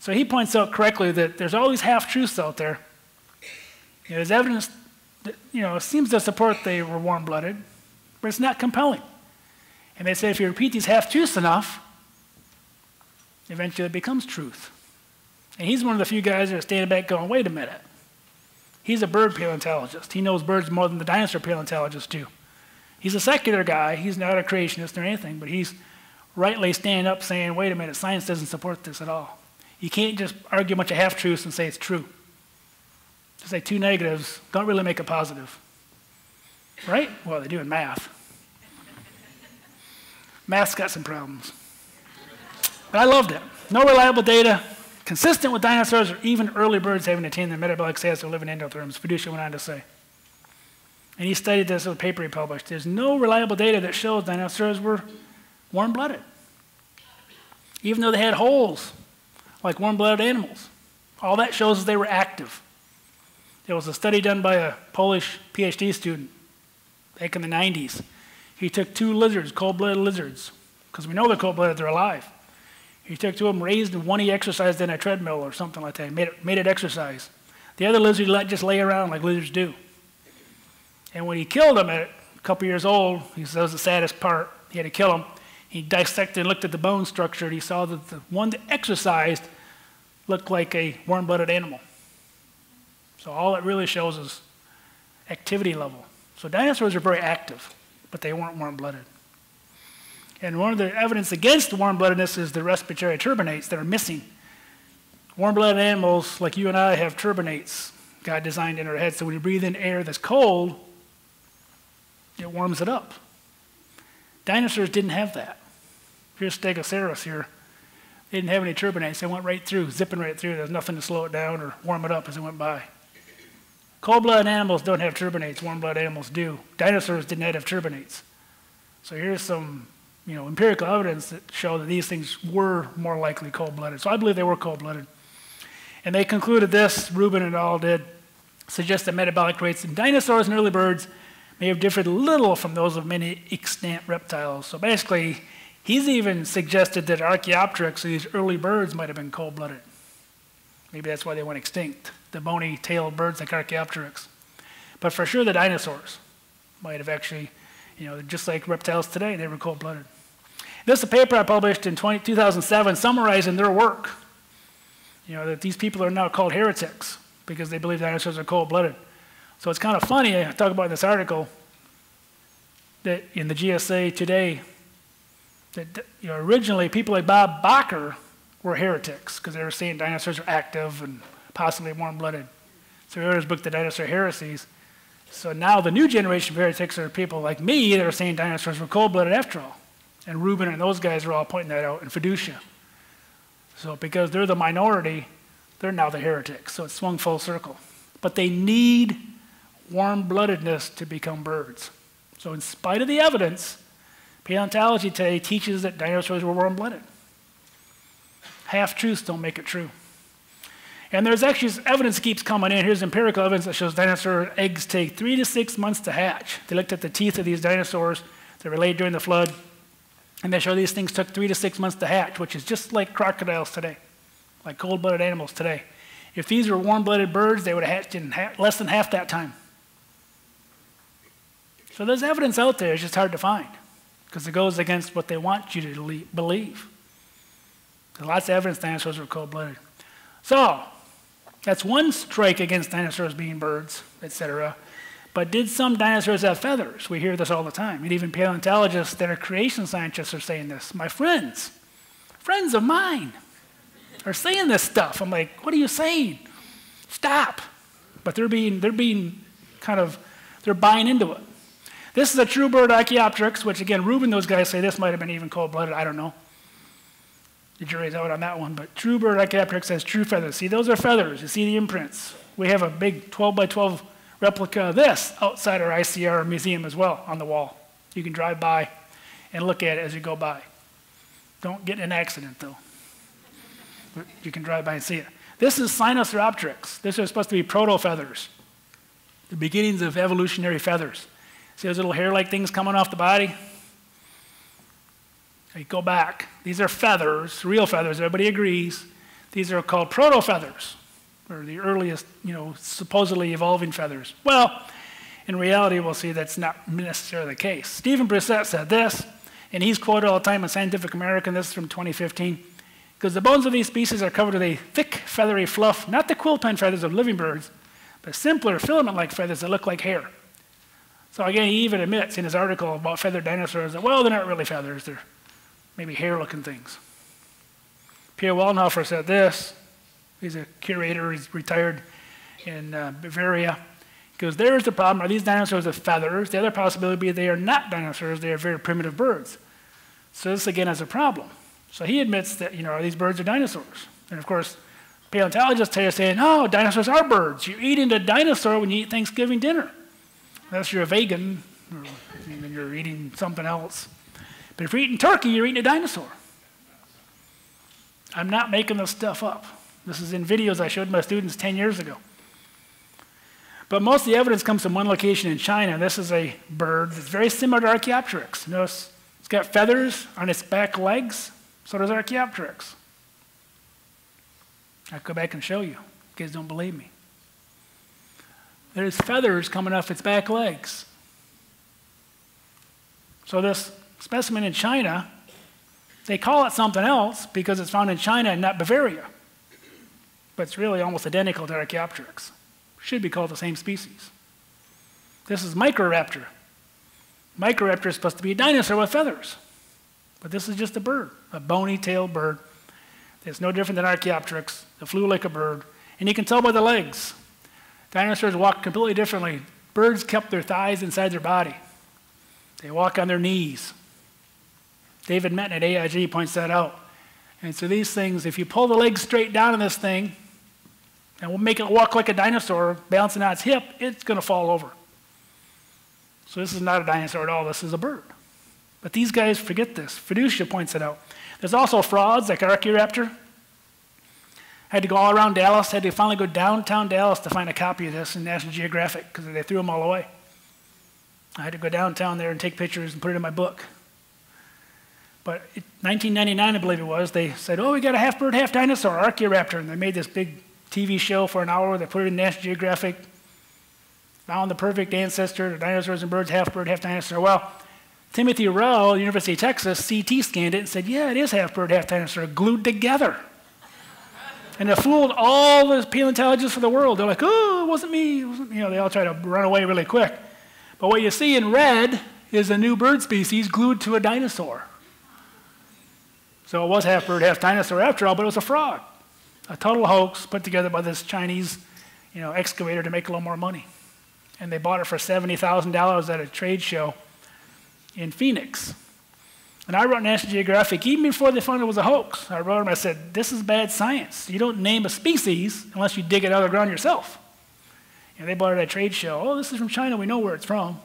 So he points out correctly that there's all these half-truths out there. There's evidence that, seems to support they were warm-blooded, but it's not compelling. And they say if you repeat these half-truths enough, eventually it becomes truth. And he's one of the few guys that are standing back going, wait a minute. He's a bird paleontologist. He knows birds more than the dinosaur paleontologists do. He's a secular guy. He's not a creationist or anything, but he's rightly standing up saying, wait a minute, science doesn't support this at all. You can't just argue a bunch of half-truths and say it's true. To say two negatives don't really make a positive. Right? Well, they do in math. Math's got some problems. But I loved it. No reliable data, consistent with dinosaurs or even early birds having attained their metabolic status of living endotherms, Fiducia went on to say. And he studied this in a paper he published. There's no reliable data that shows dinosaurs were warm-blooded, even though they had holes, like warm-blooded animals. All that shows is they were active. There was a study done by a Polish PhD student back in the 90s. He took two lizards, cold-blooded lizards, because we know they're cold-blooded, they're alive. He took two of them, raised, and one he exercised in a treadmill or something like that, made it exercise. The other lizard he let just lay around like lizards do. And when he killed him at a couple years old, he said that was the saddest part, he had to kill him. He dissected and looked at the bone structure, and he saw that the one that exercised looked like a warm-blooded animal. So all it really shows is activity level. So dinosaurs are very active, but they weren't warm-blooded. And one of the evidence against warm-bloodedness is the respiratory turbinates that are missing. Warm-blooded animals, like you and I, have turbinates God designed in our head, so when you breathe in air that's cold, it warms it up. Dinosaurs didn't have that. Here's Stegosaurus here. They didn't have any turbinates. They went right through, zipping right through. There's nothing to slow it down or warm it up as it went by. Cold-blooded animals don't have turbinates. Warm-blooded animals do. Dinosaurs did not have turbinates. So here's some empirical evidence that show that these things were more likely cold-blooded. So I believe they were cold-blooded. And they concluded this, Rubin et al. Did, suggest that metabolic rates in dinosaurs and early birds may have differed little from those of many extant reptiles. So basically, he's even suggested that Archaeopteryx, these early birds, might have been cold-blooded. Maybe that's why they went extinct, the bony-tailed birds like Archaeopteryx. But for sure, the dinosaurs might have actually, just like reptiles today, they were cold-blooded. This is a paper I published in 2007 summarizing their work. That these people are now called heretics because they believe dinosaurs are cold-blooded. So it's kind of funny, I talk about in this article, that in the GSA today, that originally people like Bob Bacher were heretics because they were saying dinosaurs are active and possibly warm-blooded. So he wrote his book, The Dinosaur Heresies. So now the new generation of heretics are people like me that are saying dinosaurs were cold-blooded after all. And Rubin and those guys are all pointing that out, and Fiducia. So because they're the minority, they're now the heretics. So it's swung full circle. But they need warm-bloodedness to become birds. So in spite of the evidence, paleontology today teaches that dinosaurs were warm-blooded. Half-truths don't make it true. And there's actually evidence that keeps coming in. Here's empirical evidence that shows dinosaur eggs take 3 to 6 months to hatch. They looked at the teeth of these dinosaurs that were laid during the flood, and they show these things took 3 to 6 months to hatch, which is just like crocodiles today, like cold-blooded animals today. If these were warm-blooded birds, they would have hatched in less than half that time. So there's evidence out there, it's just hard to find, because it goes against what they want you to believe. There's lots of evidence dinosaurs were cold-blooded. So that's one strike against dinosaurs being birds, etc. But did some dinosaurs have feathers? We hear this all the time. And even paleontologists that are creation scientists are saying this. My friends of mine, are saying this stuff. I'm like, what are you saying? Stop. But they're buying into it. This is a true bird Archaeopteryx, which again, Rubin, those guys say this might have been even cold-blooded. I don't know. The jury's out on that one. But true bird Archaeopteryx has true feathers. See, those are feathers. You see the imprints. We have a big 12 by 12 replica of this outside our ICR museum as well on the wall. You can drive by and look at it as you go by. Don't get in an accident though. But you can drive by and see it. This is Sinosauropteryx. This is supposed to be proto-feathers, the beginnings of evolutionary feathers. See those little hair-like things coming off the body? Okay, go back. These are feathers, real feathers, everybody agrees. These are called proto-feathers, or the earliest, supposedly evolving feathers. Well, in reality, we'll see that's not necessarily the case. Stephen Brissett said this, and he's quoted all the time in Scientific American. This is from 2015. Because the bones of these species are covered with a thick, feathery fluff, not the quill pen feathers of living birds, but simpler, filament-like feathers that look like hair. So again, he even admits in his article about feathered dinosaurs that, well, they're not really feathers. They're maybe hair-looking things. Pierre Wallenhofer said this. He's a curator. He's retired in Bavaria. He goes, there's the problem. Are these dinosaurs with feathers? The other possibility would be they are not dinosaurs. They are very primitive birds. So this, again, is a problem. So he admits that, these birds are dinosaurs. And, of course, paleontologists are saying, oh, dinosaurs are birds. You're eating a dinosaur when you eat Thanksgiving dinner. Unless you're a vegan, or you're eating something else. But if you're eating turkey, you're eating a dinosaur. I'm not making this stuff up. This is in videos I showed my students 10 years ago. But most of the evidence comes from one location in China. This is a bird that's very similar to Archaeopteryx. Notice it's got feathers on its back legs. So does Archaeopteryx. I'll go back and show you. You guys don't believe me. There's feathers coming off its back legs. So this specimen in China They call it something else because it's found in China and not Bavaria. But it's really almost identical to Archaeopteryx. Should be called the same species. This is Microraptor. Microraptor is supposed to be a dinosaur with feathers. But this is just a bird, a bony-tailed bird. It's no different than Archaeopteryx. It flew like a bird. And you can tell by the legs. Dinosaurs walk completely differently. Birds kept their thighs inside their body. They walk on their knees. David Metton at AIG points that out. And so these things, if you pull the legs straight down in this thing, and we'll make it walk like a dinosaur, balancing on its hip, it's going to fall over. So this is not a dinosaur at all. This is a bird. But these guys forget this. Fiducia points it out. There's also frauds like Archaeoraptor. Had to go all around Dallas, had to finally go downtown Dallas to find a copy of this in National Geographic because they threw them all away. I had to go downtown there and take pictures and put it in my book. But in 1999, I believe it was, they said, oh, we got a half bird, half dinosaur, Archaeoraptor. And they made this big TV show for an hour. They put it in National Geographic, found the perfect ancestor, the dinosaurs and birds, half bird, half dinosaur. Well, Timothy Rowe, University of Texas, CT scanned it and said, yeah, it is half bird, half dinosaur, glued together. And it fooled all the paleontologists of the world. They're like, oh, it wasn't me. It wasn't, they all try to run away really quick. But what you see in red is a new bird species glued to a dinosaur. So it was half bird, half dinosaur after all, but it was a fraud. A total hoax put together by this Chinese excavator to make a little more money. And they bought it for $70,000 at a trade show in Phoenix. And I wrote National Geographic even before they found it was a hoax. I wrote them, I said, this is bad science. You don't name a species unless you dig it out of the ground yourself. And they bought it at a trade show. Oh, this is from China. We know where it's from.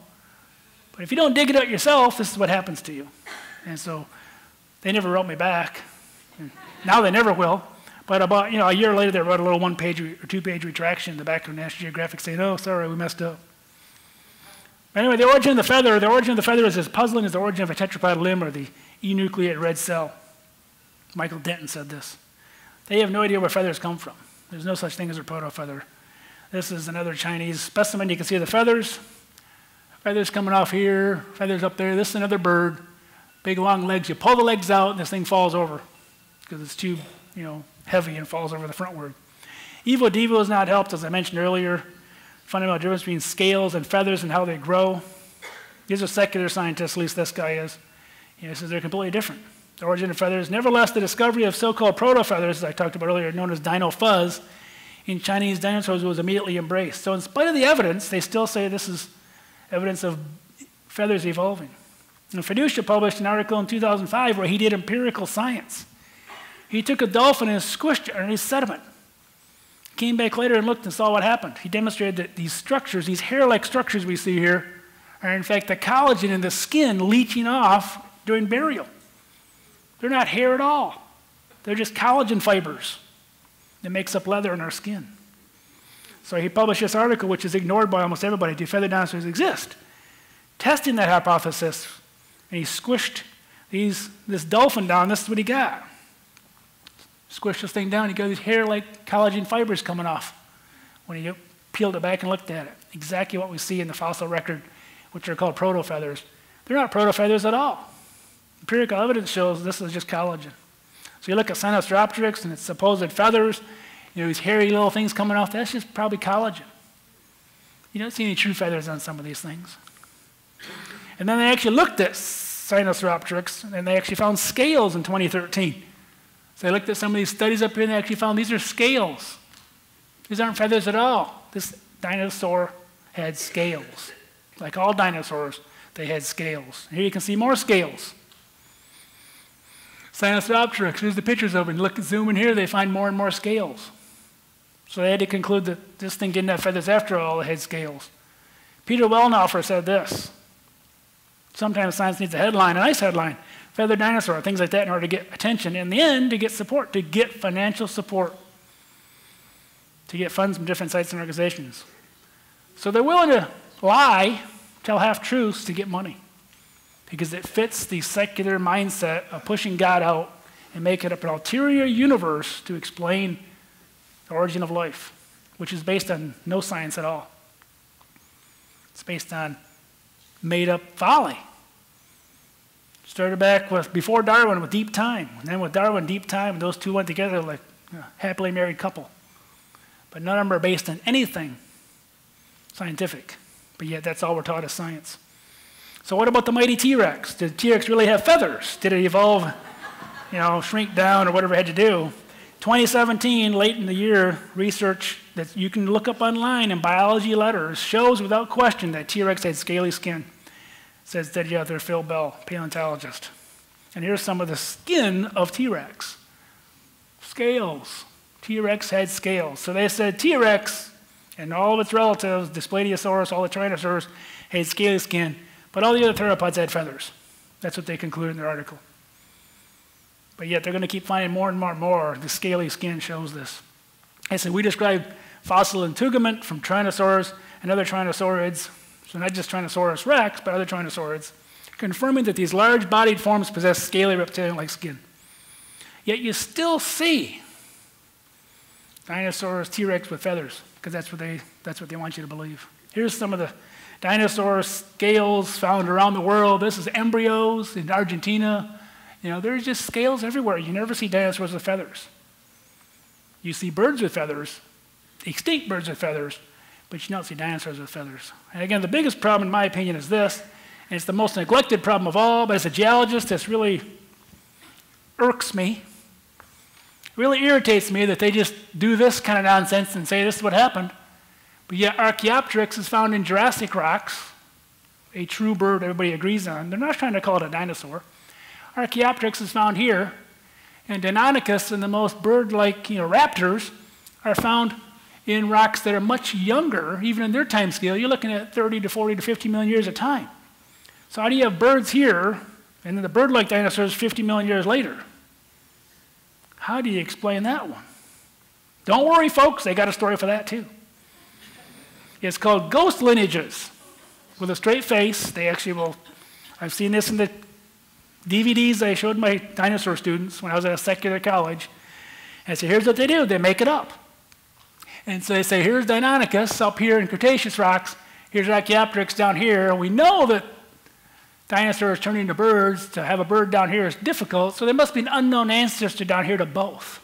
But if you don't dig it out yourself, this is what happens to you. And so they never wrote me back. And now they never will. But about a year later, they wrote a little one-page or two-page retraction in the back of National Geographic saying, oh, sorry, we messed up. Anyway, the origin of the feather is as puzzling as the origin of a tetrapod limb or the enucleate red cell. Michael Denton said this. They have no idea where feathers come from. There's no such thing as a proto-feather. This is another Chinese specimen. You can see the feathers. Feathers coming off here, feathers up there. This is another bird. Big long legs. You pull the legs out and this thing falls over because it's too, heavy and falls over the frontward. Evo Devo is not helped, as I mentioned earlier. Fundamental difference between scales and feathers and how they grow. These are secular scientists, at least this guy is. He says they're completely different. The origin of feathers. Nevertheless, the discovery of so-called proto-feathers, as I talked about earlier, known as dino fuzz, in Chinese dinosaurs was immediately embraced. So in spite of the evidence, they still say this is evidence of feathers evolving. And Fiducia published an article in 2005 where he did empirical science. He took a dolphin and squished it underneath sediment. Came back later and looked and saw what happened. He demonstrated that these structures, these hair-like structures we see here, are in fact the collagen in the skin leaching off during burial. They're not hair at all. They're just collagen fibers that makes up leather in our skin. So he published this article, which is ignored by almost everybody. Do feathered dinosaurs exist? Testing that hypothesis, and he squished this dolphin down. This is what he got. Squished this thing down, he got these hair-like collagen fibers coming off when he peeled it back and looked at it. Exactly what we see in the fossil record, which are called proto-feathers. They're not proto-feathers at all. Empirical evidence shows this is just collagen. So you look at Sinosauropteryx and its supposed feathers, these hairy little things coming off, that's just probably collagen. You don't see any true feathers on some of these things. And then they actually looked at Sinosauropteryx, and they actually found scales in 2013. So they looked at some of these studies up here, and they actually found these are scales. These aren't feathers at all. This dinosaur had scales. Like all dinosaurs, they had scales. Here you can see more scales. Sinosauropteryx, here's the pictures of it. And look, zoom in here, they find more and more scales. So they had to conclude that this thing didn't have feathers after all, it had scales. Peter Wellnaufer said this. Sometimes science needs a headline, a nice headline. Feathered dinosaur, things like that in order to get attention. In the end, to get support, to get financial support, to get funds from different sites and organizations. So they're willing to lie, tell half-truths to get money because it fits the secular mindset of pushing God out and making up an ulterior universe to explain the origin of life, which is based on no science at all. It's based on made-up folly. Started back with, before Darwin, with deep time. And then with Darwin, deep time, and those two went together like a happily married couple. But none of them are based on anything scientific. But yet that's all we're taught as science. So what about the mighty T-Rex? Did T-Rex really have feathers? Did it evolve, shrink down or whatever it had to do? 2017, late in the year, research that you can look up online in biology letters shows without question that T-Rex had scaly skin. Says Steady out there, Phil Bell, paleontologist. And here's some of the skin of T-Rex. Scales. T-Rex had scales. So they said T-Rex and all of its relatives, Dyspladiosaurus, all the Tyrannosaurs, had scaly skin, but all the other theropods had feathers. That's what they concluded in their article. But yet they're going to keep finding more and more and more. The scaly skin shows this. And so we describe fossil integument from Tyrannosaurs and other Tyrannosaurids, so not just Tyrannosaurus rex, but other Tyrannosaurids, confirming that these large-bodied forms possess scaly reptilian-like skin. Yet you still see dinosaurs, T-Rex with feathers, because that's what they want you to believe. Here's some of the dinosaur scales found around the world. This is embryos in Argentina. There's just scales everywhere. You never see dinosaurs with feathers. You see birds with feathers, extinct birds with feathers, but you don't see dinosaurs with feathers. And again, the biggest problem, in my opinion, is this, and it's the most neglected problem of all, but as a geologist, this really irks me. It really irritates me that they just do this kind of nonsense and say this is what happened. But yet Archaeopteryx is found in Jurassic rocks, a true bird everybody agrees on. They're not trying to call it a dinosaur. Archaeopteryx is found here, and Deinonychus and the most bird-like raptors are found in rocks that are much younger, even in their time scale. You're looking at 30 to 40 to 50 million years of time. So how do you have birds here, and then the bird-like dinosaurs 50 million years later? How do you explain that one? Don't worry, folks, they got a story for that too. It's called ghost lineages. With a straight face, they actually will, I've seen this in the DVDs I showed my dinosaur students when I was at a secular college. And so here's what they do, they make it up. And so they say, here's Deinonychus up here in Cretaceous rocks, here's Archaeopteryx down here, and we know that dinosaurs turning into birds, to have a bird down here is difficult, so there must be an unknown ancestor down here to both.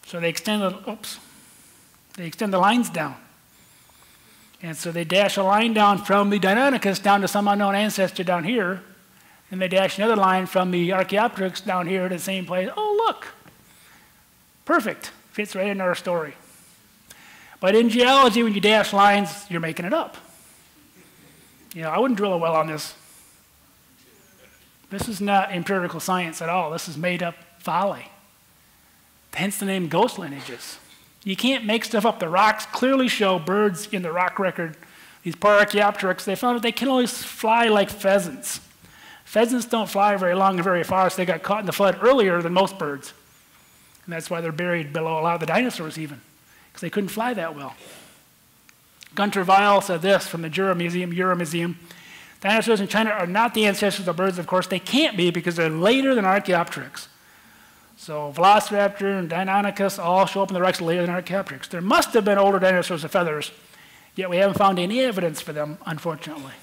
So they extend the lines down. And so they dash a line down from the Deinonychus down to some unknown ancestor down here, and they dash another line from the Archaeopteryx down here to the same place. Oh, look, perfect, fits right into our story. But in geology, when you dash lines, you're making it up. I wouldn't drill a well on this. This is not empirical science at all. This is made up folly. Hence the name ghost lineages. You can't make stuff up. The rocks clearly show birds in the rock record. These poor Archaeopteryx, they found that they can only fly like pheasants. Pheasants don't fly very long and very far, so they got caught in the flood earlier than most birds. And that's why they're buried below a lot of the dinosaurs even, because they couldn't fly that well. Gunter Weil said this from the Jura Museum. Dinosaurs in China are not the ancestors of birds, of course. They can't be because they're later than Archaeopteryx. So Velociraptor and Deinonychus all show up in the rocks later than Archaeopteryx. There must have been older dinosaurs with feathers, yet we haven't found any evidence for them, unfortunately.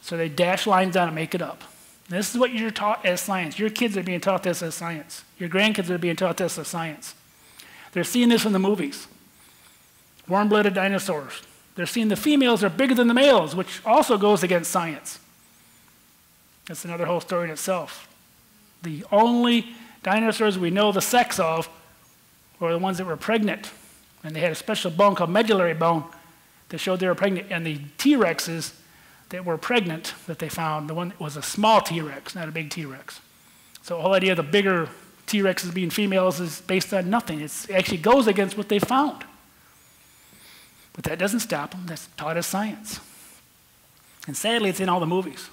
So they dash lines down and make it up. This is what you're taught as science. Your kids are being taught this as science. Your grandkids are being taught this as science. They're seeing this in the movies. Warm-blooded dinosaurs. They're seeing the females are bigger than the males, which also goes against science. That's another whole story in itself. The only dinosaurs we know the sex of were the ones that were pregnant. And they had a special bone called medullary bone that showed they were pregnant. And the T-Rexes that were pregnant that they found, the one that was a small T-Rex, not a big T-Rex. So the whole idea of the bigger T-Rexes being females is based on nothing. It actually goes against what they found. But that doesn't stop them. That's taught as science. And sadly, it's in all the movies.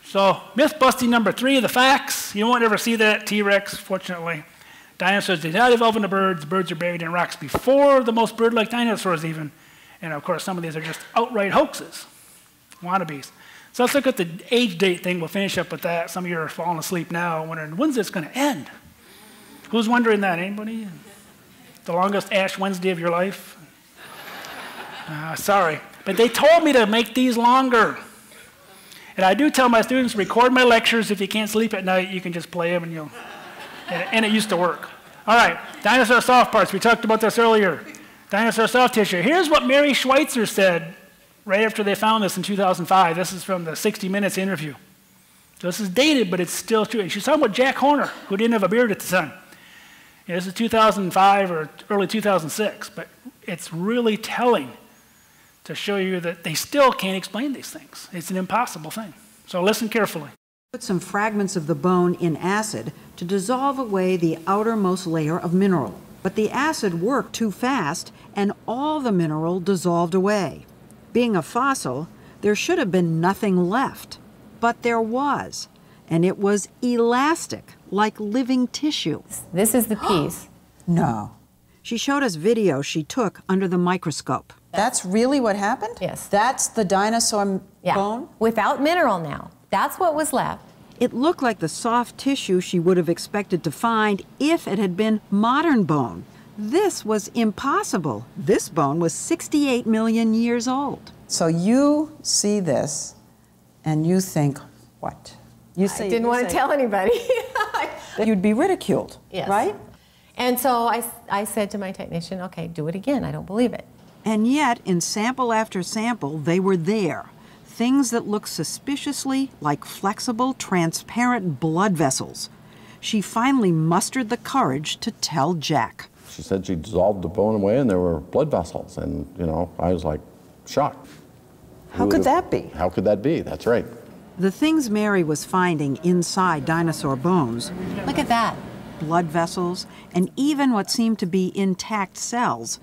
So myth busting number 3, the facts. You won't ever see that T-Rex, fortunately. Dinosaurs did not evolve into birds. Birds are buried in rocks before the most bird-like dinosaurs even. And of course, some of these are just outright hoaxes, wannabes. So let's look at the age date thing. We'll finish up with that. Some of you are falling asleep now, wondering, when's this going to end? Who's wondering that? Anybody? The longest Ash Wednesday of your life? Sorry. But they told me to make these longer. And I do tell my students, record my lectures. If you can't sleep at night, you can just play them, and you'll, and it used to work. All right, dinosaur soft parts. We talked about this earlier. Dinosaur soft tissue. Here's what Mary Schweitzer said right after they found this in 2005. This is from the 60 Minutes interview. So this is dated, but it's still true. And she's talking about Jack Horner, who didn't have a beard at the time. Yeah, this is 2005 or early 2006, but it's really telling to show you that they still can't explain these things. It's an impossible thing. So listen carefully. Put some fragments of the bone in acid to dissolve away the outermost layer of mineral. But the acid worked too fast, and all the mineral dissolved away. Being a fossil, there should have been nothing left. But there was, and it was elastic, like living tissue. This is the piece. No. She showed us video she took under the microscope. That's really what happened? Yes. That's the dinosaur bone? Without mineral now. That's what was left. It looked like the soft tissue she would have expected to find if it had been modern bone. This was impossible. This bone was 68 million years old. So you see this and you think, what? You say, I didn't want to tell anybody. You'd be ridiculed, yes. right? And so I said to my technician, okay, do it again. I don't believe it. And yet, in sample after sample, they were there. Things that looked suspiciously like flexible, transparent blood vessels. She finally mustered the courage to tell Jack. She said she dissolved the bone away and there were blood vessels. And, you know, I was like shocked. How could that be? How could that be? That's right. The things Mary was finding inside dinosaur bones, Look at that. blood vessels, and even what seemed to be intact cells,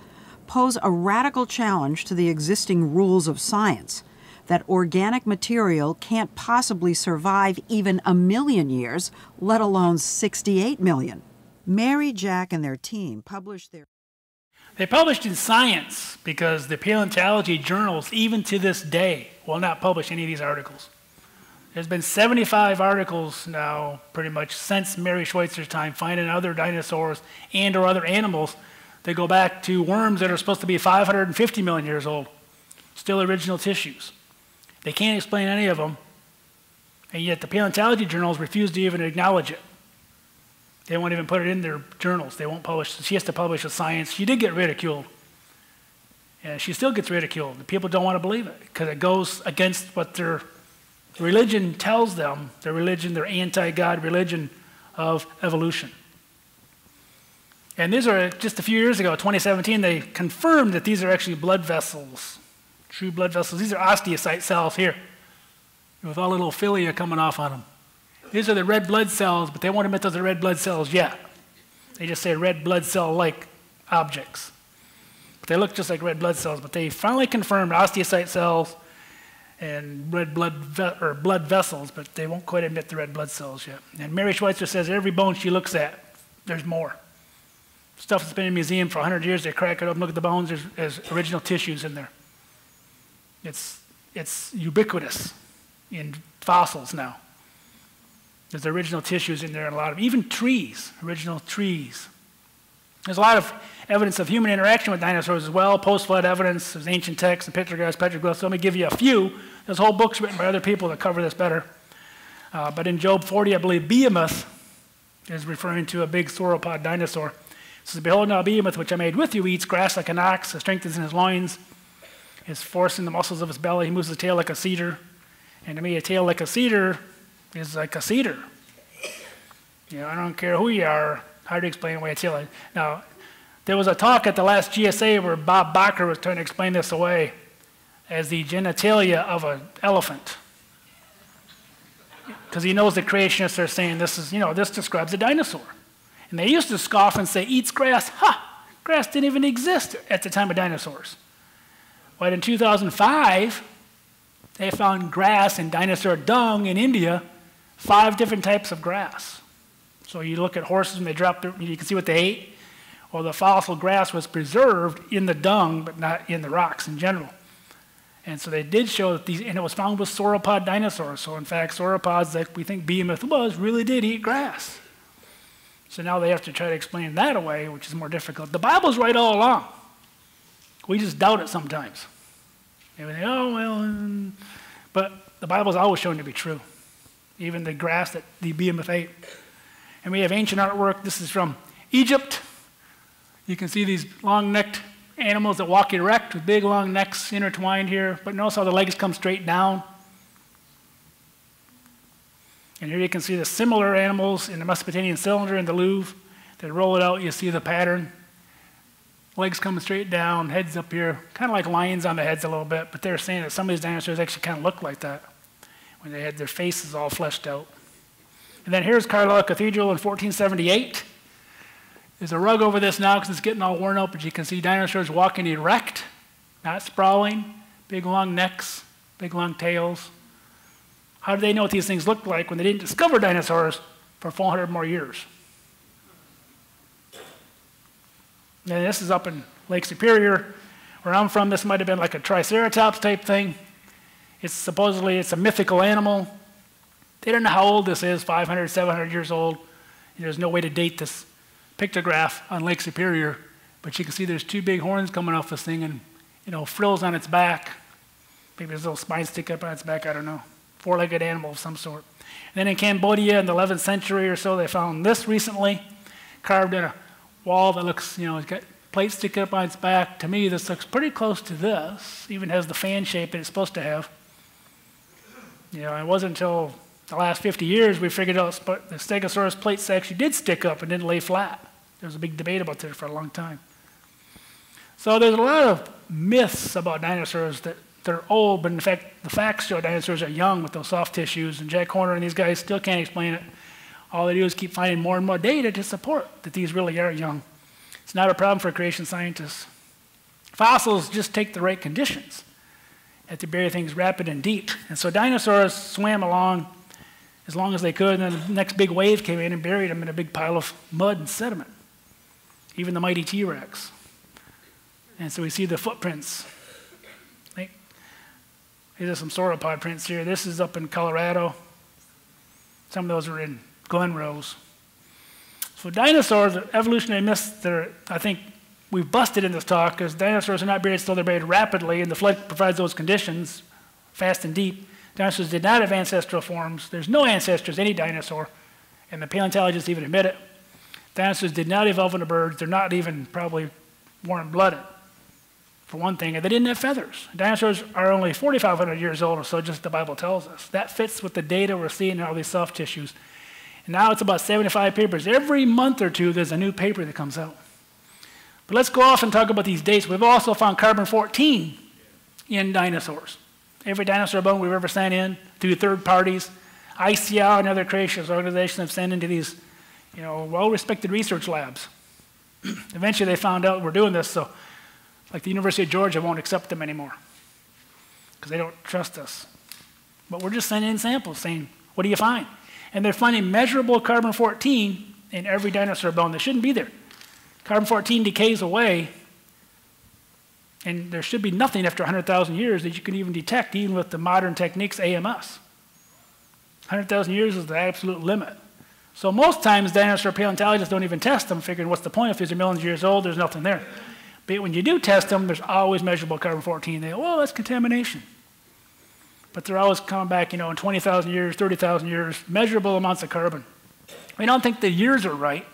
pose a radical challenge to the existing rules of science, that organic material can't possibly survive even 1 million years, let alone 68 million. Mary, Jack, and their team published their... They published in Science because the paleontology journals, even to this day, will not publish any of these articles. There's been 75 articles now, pretty much, since Mary Schweitzer's time, finding other dinosaurs and or other animals that go back to worms that are supposed to be 550 million years old, still original tissues. They can't explain any of them, and yet the paleontology journals refuse to even acknowledge it. They won't even put it in their journals. They won't publish. She has to publish with Science. She did get ridiculed, and she still gets ridiculed. The people don't want to believe it because it goes against what their religion tells them, their religion, their anti-God religion of evolution. And these are just a few years ago, 2017, they confirmed that these are actually blood vessels, true blood vessels. These are osteocyte cells here with all little philia coming off on them. These are the red blood cells, but they won't admit those are red blood cells yet. They just say red blood cell-like objects. But they look just like red blood cells, but they finally confirmed osteocyte cells and red blood vessels, but they won't quite admit the red blood cells yet. And Mary Schweitzer says every bone she looks at, there's more. Stuff that's been in a museum for 100 years, they crack it open, look at the bones, there's original tissues in there. It's ubiquitous in fossils now. There's original tissues in there, and a lot of, even trees, original trees. There's a lot of evidence of human interaction with dinosaurs as well, post-flood evidence, there's ancient texts and petroglyphs, petroglyphs. So let me give you a few. There's whole books written by other people that cover this better. But in Job 40, I believe behemoth is referring to a big sauropod dinosaur. It says, behold now behemoth, which I made with you, eats grass like an ox, his strength is in his loins, his force in the muscles of his belly, he moves his tail like a cedar. And to me, a tail like a cedar is like a cedar. You know, I don't care who you are, hard to explain away a tail. Now, there was a talk at the last GSA where Bob Bacher was trying to explain this away as the genitalia of an elephant. Because he knows the creationists are saying this is, you know, this describes a dinosaur. And they used to scoff and say, eats grass. Ha! Grass didn't even exist at the time of dinosaurs. But in 2005, they found grass in dinosaur dung in India, 5 different types of grass. So you look at horses and they drop their, you can see what they ate. Well, the fossil grass was preserved in the dung, but not in the rocks in general. And so they did show that these, and it was found with sauropod dinosaurs. So in fact, sauropods that we think behemoth was really did eat grass. So now they have to try to explain that away, which is more difficult. The Bible's right all along. We just doubt it sometimes. And we think, oh, well, but the Bible's always shown to be true, even the grass that the behemoth ate. And we have ancient artwork. This is from Egypt. You can see these long-necked animals that walk erect with big long necks intertwined here, but notice how the legs come straight down. And here you can see the similar animals in the Mesopotamian cylinder in the Louvre. They roll it out, you see the pattern. Legs coming straight down, heads up here, kind of like lions on the heads a little bit, but they're saying that some of these dinosaurs actually kind of look like that when they had their faces all fleshed out. And then here's Carlisle Cathedral in 1478. There's a rug over this now because it's getting all worn out, but you can see dinosaurs walking erect, not sprawling, big long necks, big long tails. How do they know what these things looked like when they didn't discover dinosaurs for 400 more years? And this is up in Lake Superior. Where I'm from, this might have been like a Triceratops type thing. Supposedly it's a mythical animal. They don't know how old this is, 500, 700 years old. There's no way to date this pictograph on Lake Superior, but you can see there's two big horns coming off this thing and frills on its back. Maybe there's a little spine stick up on its back, I don't know. Four-legged animal of some sort. And then in Cambodia in the 11th century or so, they found this recently, carved in a wall that looks, it's got plates sticking up on its back. To me, this looks pretty close to this. Even has the fan shape that it's supposed to have. It wasn't until the last 50 years we figured out the Stegosaurus plates actually did stick up and didn't lay flat. There was a big debate about this for a long time. So there's a lot of myths about dinosaurs that they're old, but in fact, the facts show dinosaurs are young with those soft tissues, and Jack Horner and these guys still can't explain it. All they do is keep finding more and more data to support that these really are young. It's not a problem for creation scientists. Fossils just take the right conditions. You have to bury things rapid and deep. And so dinosaurs swam along as long as they could, and then the next big wave came in and buried them in a big pile of mud and sediment. Even the mighty T-Rex. And so we see the footprints. These are some sauropod prints here. This is up in Colorado. Some of those are in Glen Rose. So dinosaurs are evolutionary myths that I think we've busted in this talk, because dinosaurs are not buried still, they're buried rapidly, and the flood provides those conditions, fast and deep. Dinosaurs did not have ancestral forms. There's no ancestors, any dinosaur, and the paleontologists even admit it. Dinosaurs did not evolve into birds. They're not even probably warm-blooded, for one thing, and they didn't have feathers. Dinosaurs are only 4,500 years old or so, just the Bible tells us. That fits with the data we're seeing in all these soft tissues. And now it's about 75 papers. Every month or two, there's a new paper that comes out. But let's go off and talk about these dates. We've also found carbon-14 in dinosaurs. Every dinosaur bone we've ever sent in through third parties, ICL and other creationist organizations have sent into these well-respected research labs. Eventually they found out we're doing this, so like the University of Georgia won't accept them anymore because they don't trust us. But we're just sending in samples saying, what do you find? And they're finding measurable carbon-14 in every dinosaur bone that shouldn't be there. Carbon-14 decays away, and there should be nothing after 100,000 years that you can even detect, even with the modern techniques, AMS. 100,000 years is the absolute limit. So most times dinosaur paleontologists don't even test them, figuring what's the point if these are millions of years old, there's nothing there. But when you do test them, there's always measurable carbon-14. They go, oh, that's contamination. But they're always coming back, in 20,000 years, 30,000 years, measurable amounts of carbon. We don't think the years are right,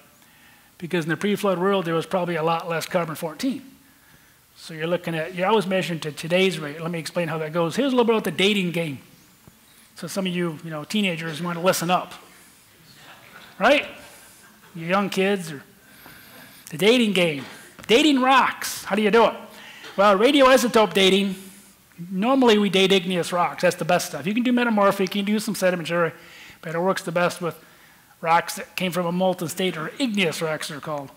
because in the pre-flood world, there was probably a lot less carbon-14. So you're always measuring to today's rate. Let me explain how that goes. Here's a little bit about the dating game. So some of you, teenagers want to listen up. Right? You young kids, or the dating game. Dating rocks. How do you do it? Well, radioisotope dating, normally we date igneous rocks. That's the best stuff. You can do metamorphic, you can do some sedimentary, but it works the best with rocks that came from a molten state, or igneous rocks they're called.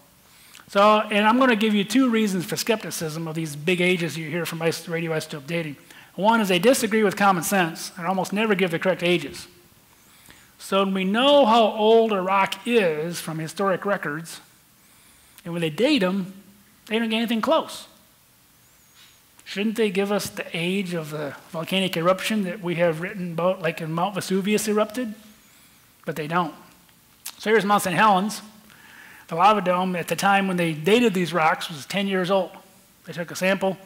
So, and I'm going to give you two reasons for skepticism of these big ages you hear from radioisotope dating. One is they disagree with common sense and almost never give the correct ages. So when we know how old a rock is from historic records, and when they date them, they don't get anything close. Shouldn't they give us the age of the volcanic eruption that we have written about, like when Mount Vesuvius erupted? But they don't. So here's Mount St. Helens. The lava dome, at the time when they dated these rocks, was 10 years old. They took a sample,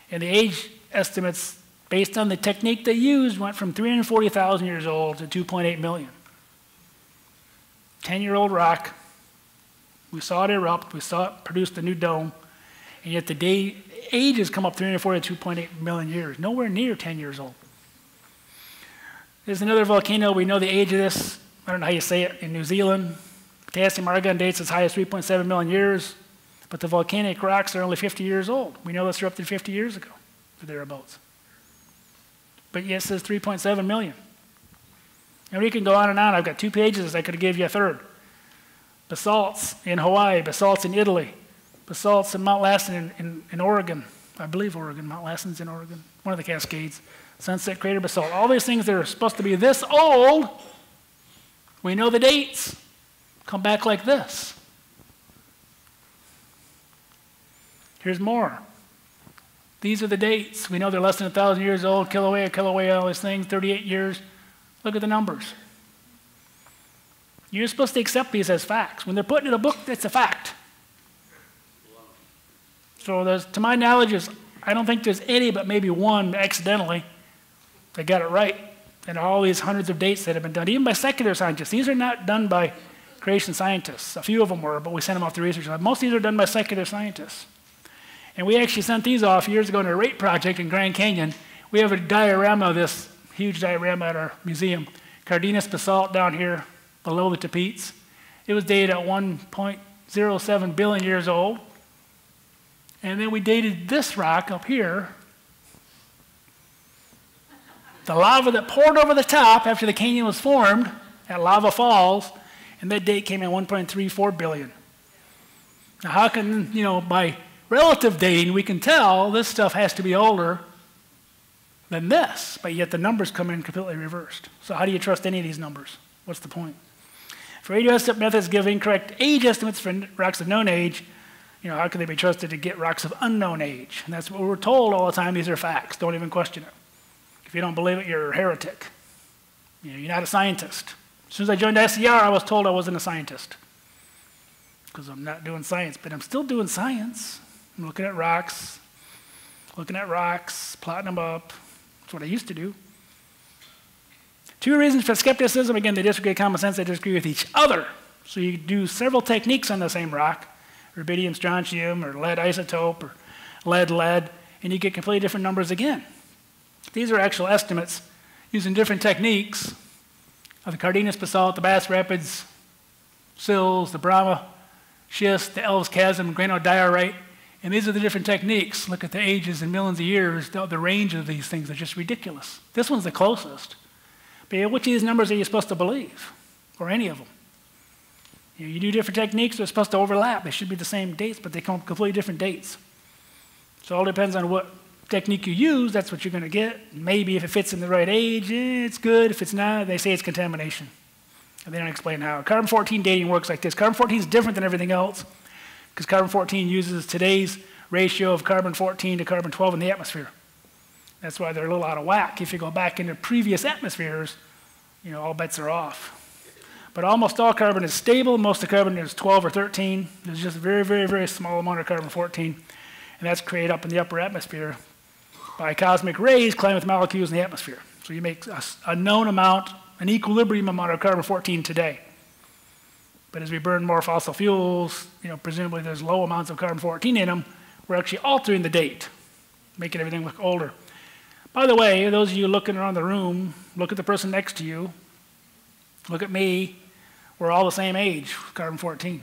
and the age estimates based on the technique they used, went from 340,000 years old to 2.8 million. 10-year-old rock. We saw it erupt. We saw it produce the new dome. And yet the ages come up 340 to 2.8 million years, nowhere near 10 years old. There's another volcano. We know the age of this. I don't know how you say it, in New Zealand. Potassium argon dates as high as 3.7 million years, but the volcanic rocks are only 50 years old. We know this erupted 50 years ago, or thereabouts. But yet it says 3.7 million. And we can go on and on. I've got 2 pages. I could give you a third. Basalts in Hawaii, basalts in Italy, basalts in Mount Lassen in Oregon. I believe Oregon. Mount Lassen's in Oregon. One of the Cascades. Sunset Crater basalt. All these things that are supposed to be this old, we know the dates. Come back like this. Here's more. These are the dates. We know they're less than 1,000 years old. Kilauea, all these things, 38 years. Look at the numbers. You're supposed to accept these as facts. When they're put in a book, it's a fact. So to my knowledge, I don't think there's any but maybe one accidentally that got it right. And all these hundreds of dates that have been done, even by secular scientists. These are not done by creation scientists. A few of them were, but we sent them off to research labs. Most of these are done by secular scientists. And we actually sent these off years ago in a rate project in Grand Canyon. We have a diorama of this, huge diorama at our museum. Cardenas basalt down here below the tapetes. It was dated at 1.07 billion years old. And then we dated this rock up here. The lava that poured over the top after the canyon was formed at Lava Falls, and that date came in 1.34 billion. Now how can, by relative dating, we can tell this stuff has to be older than this, but yet the numbers come in completely reversed. So how do you trust any of these numbers? What's the point? For radioisotope methods give incorrect age estimates for rocks of known age, how can they be trusted to get rocks of unknown age? And that's what we're told all the time. These are facts. Don't even question it. If you don't believe it, you're a heretic. You're not a scientist. As soon as I joined SER, I was told I wasn't a scientist because I'm not doing science, but I'm still doing science. I'm looking at rocks, plotting them up. That's what I used to do. 2 reasons for skepticism. Again, they disagree with common sense. They disagree with each other. So you do several techniques on the same rock, rubidium, strontium, or lead isotope, or lead, and you get completely different numbers again. These are actual estimates using different techniques of the Cardenas basalt, the Bass Rapids sills, the Brahma schist, the Elves Chasm, granodiorite, and these are the different techniques. Look at the ages in millions of years. The range of these things are just ridiculous. This one's the closest. But which of these numbers are you supposed to believe, or any of them? You do different techniques, they're supposed to overlap. They should be the same dates, but they come up completely different dates. So it all depends on what technique you use, that's what you're going to get. Maybe if it fits in the right age, it's good. If it's not, they say it's contamination. And they don't explain how. Carbon-14 dating works like this. Carbon-14 is different than everything else because carbon-14 uses today's ratio of carbon-14 to carbon-12 in the atmosphere. That's why they're a little out of whack. If you go back into previous atmospheres, all bets are off. But almost all carbon is stable. Most of the carbon is 12 or 13. There's just a very, very, very small amount of carbon-14. And that's created up in the upper atmosphere by cosmic rays colliding with molecules in the atmosphere. So you make a known amount, an equilibrium amount of carbon-14 today. But as we burn more fossil fuels, presumably there's low amounts of carbon-14 in them, we're actually altering the date, making everything look older. By the way, those of you looking around the room, look at the person next to you, look at me, we're all the same age, carbon-14.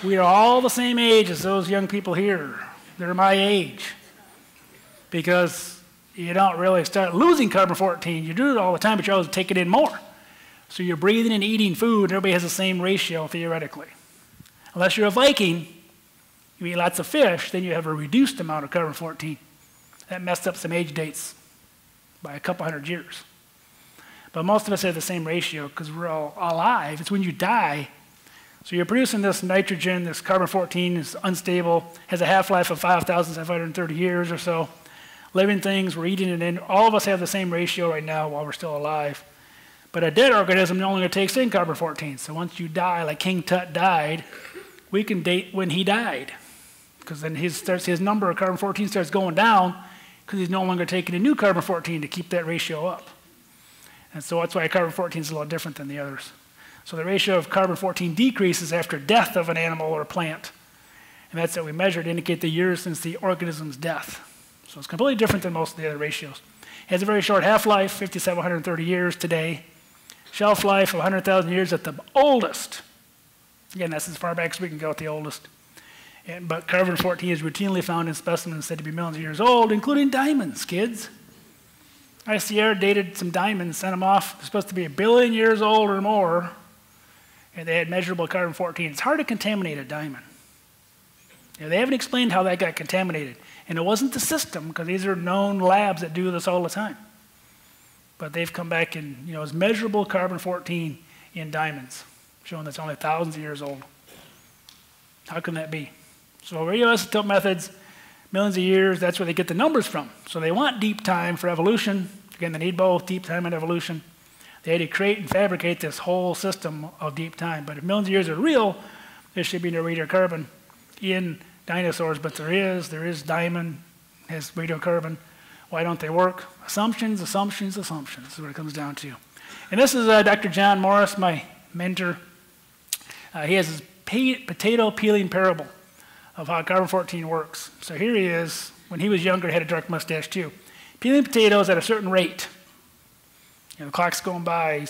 We are all the same age as those young people here. They're my age. Because you don't really start losing carbon-14. You do it all the time, but you're always taking in more. So you're breathing and eating food, and everybody has the same ratio, theoretically. Unless you're a Viking, you eat lots of fish, then you have a reduced amount of carbon-14. That messed up some age dates by a couple hundred years. But most of us have the same ratio because we're all alive. It's when you die. So you're producing this nitrogen, this carbon-14 is unstable, has a half-life of 5,730 years or so. Living things, we're eating it in. All of us have the same ratio right now while we're still alive. But a dead organism no longer takes in carbon-14. So once you die, like King Tut died, we can date when he died. Because then his number of carbon-14 starts going down because he's no longer taking a new carbon-14 to keep that ratio up. And so that's why carbon-14 is a little different than the others. So the ratio of carbon-14 decreases after death of an animal or plant. And that's what we measure to indicate the years since the organism's death. So it's completely different than most of the other ratios. It has a very short half-life, 5,730 years today. Shelf life of 100,000 years at the oldest. Again, that's as far back as we can go at the oldest. But carbon-14 is routinely found in specimens said to be millions of years old, including diamonds, kids. ICR dated some diamonds, sent them off. They're supposed to be 1 billion years old or more, and they had measurable carbon-14. It's hard to contaminate a diamond. They haven't explained how that got contaminated. And it wasn't the system, because these are known labs that do this all the time. But they've come back and, it's measurable carbon-14 in diamonds, showing that's only thousands of years old. How can that be? So radioisotope methods, millions of years, that's where they get the numbers from. So they want deep time for evolution. Again, they need both deep time and evolution. They had to create and fabricate this whole system of deep time. But if millions of years are real, there should be no radiocarbon in dinosaurs, but there is diamond, has radiocarbon. Why don't they work? Assumptions, assumptions, assumptions is what it comes down to. And this is Dr. John Morris, my mentor. He has his potato peeling parable of how carbon-14 works. So here he is, when he was younger, had a dark mustache too. Peeling potatoes at a certain rate. The clock's going by.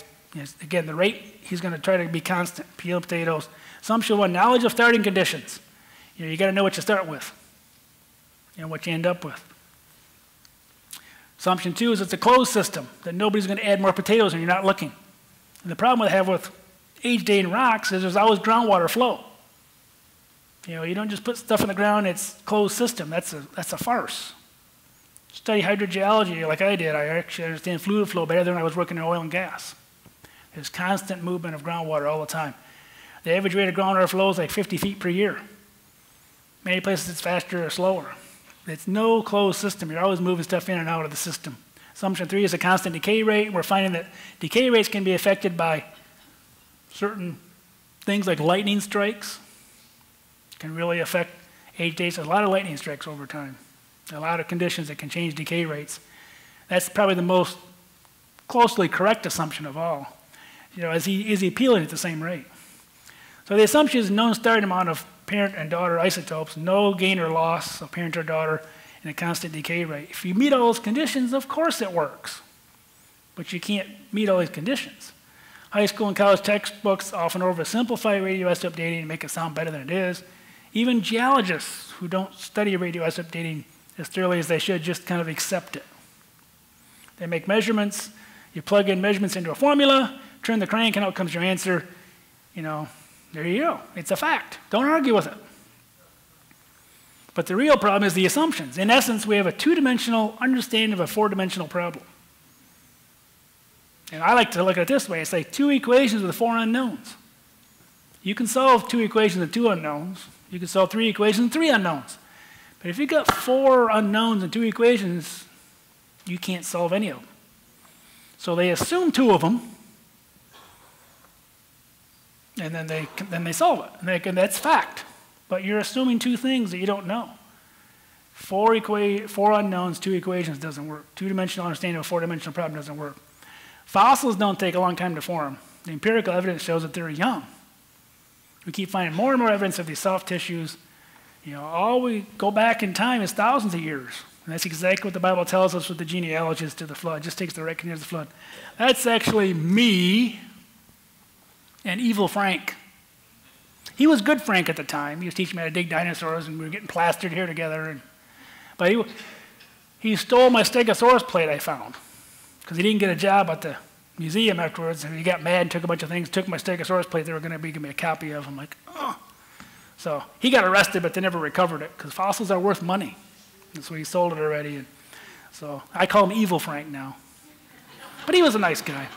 Again, the rate, he's going to try to be constant, peel potatoes. Assumption one, knowledge of starting conditions. You got to know what you start with, what you end up with. Assumption two is it's a closed system, that nobody's going to add more potatoes when you're not looking. And the problem I have with age-dating rocks is there's always groundwater flow. You don't just put stuff in the ground, it's a closed system. That's a farce. Study hydrogeology like I did. I actually understand fluid flow better than when I was working in oil and gas. There's constant movement of groundwater all the time. The average rate of groundwater flow is like 50 feet per year. Many places it's faster or slower. It's no closed system. You're always moving stuff in and out of the system. Assumption three is a constant decay rate. We're finding that decay rates can be affected by certain things like lightning strikes. Can really affect age dates. There's a lot of lightning strikes over time. A lot of conditions that can change decay rates. That's probably the most closely correct assumption of all. Is he peeling at the same rate? So the assumption is known starting amount of parent and daughter isotopes, no gain or loss of parent or daughter, and a constant decay rate. If you meet all those conditions, of course it works. But you can't meet all these conditions. High school and college textbooks often oversimplify radioisotope dating and make it sound better than it is. Even geologists who don't study radioisotope dating as thoroughly as they should just kind of accept it. They make measurements, you plug in measurements into a formula, turn the crank, and out comes your answer. There you go. It's a fact. Don't argue with it. But the real problem is the assumptions. In essence, we have a two-dimensional understanding of a four-dimensional problem. And I like to look at it this way. It's like two equations with four unknowns. You can solve two equations with two unknowns. You can solve three equations with three unknowns. But if you've got four unknowns and two equations, you can't solve any of them. So they assume two of them, and then they solve it. And that's fact. But you're assuming two things that you don't know. Four unknowns, two equations doesn't work. Two-dimensional understanding of a four-dimensional problem doesn't work. Fossils don't take a long time to form. The empirical evidence shows that they're young. We keep finding more and more evidence of these soft tissues. All we go back in time is thousands of years. And that's exactly what the Bible tells us with the genealogies to the flood. It just takes the record years of the flood. That's actually me and Evil Frank. He was good Frank at the time. He was teaching me how to dig dinosaurs, and we were getting plastered here together. But he stole my Stegosaurus plate I found, because he didn't get a job at the museum afterwards, and he got mad and took a bunch of things, took my Stegosaurus plate they were going to give me a copy of. I'm like, oh. So he got arrested, but they never recovered it, because fossils are worth money. And so he sold it already. And so I call him Evil Frank now. But he was a nice guy.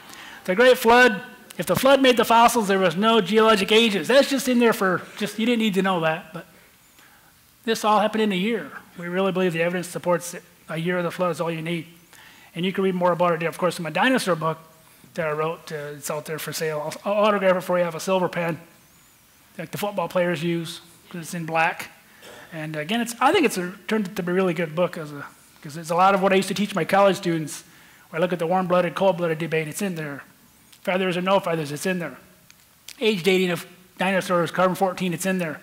The Great Flood, if the flood made the fossils, there was no geologic ages. That's just in there you didn't need to know that. But this all happened in a year. We really believe the evidence supports a year of the flood is all you need. And you can read more about it, of course, in my dinosaur book that I wrote. It's out there for sale. I'll autograph it for you. I have a silver pen, like the football players use, because it's in black. And again, I think it's turned out to be a really good book as a Because it's a lot of what I used to teach my college students. Where I look at the warm-blooded, cold-blooded debate, it's in there. Feathers or no feathers, it's in there. Age dating of dinosaurs, carbon-14, it's in there.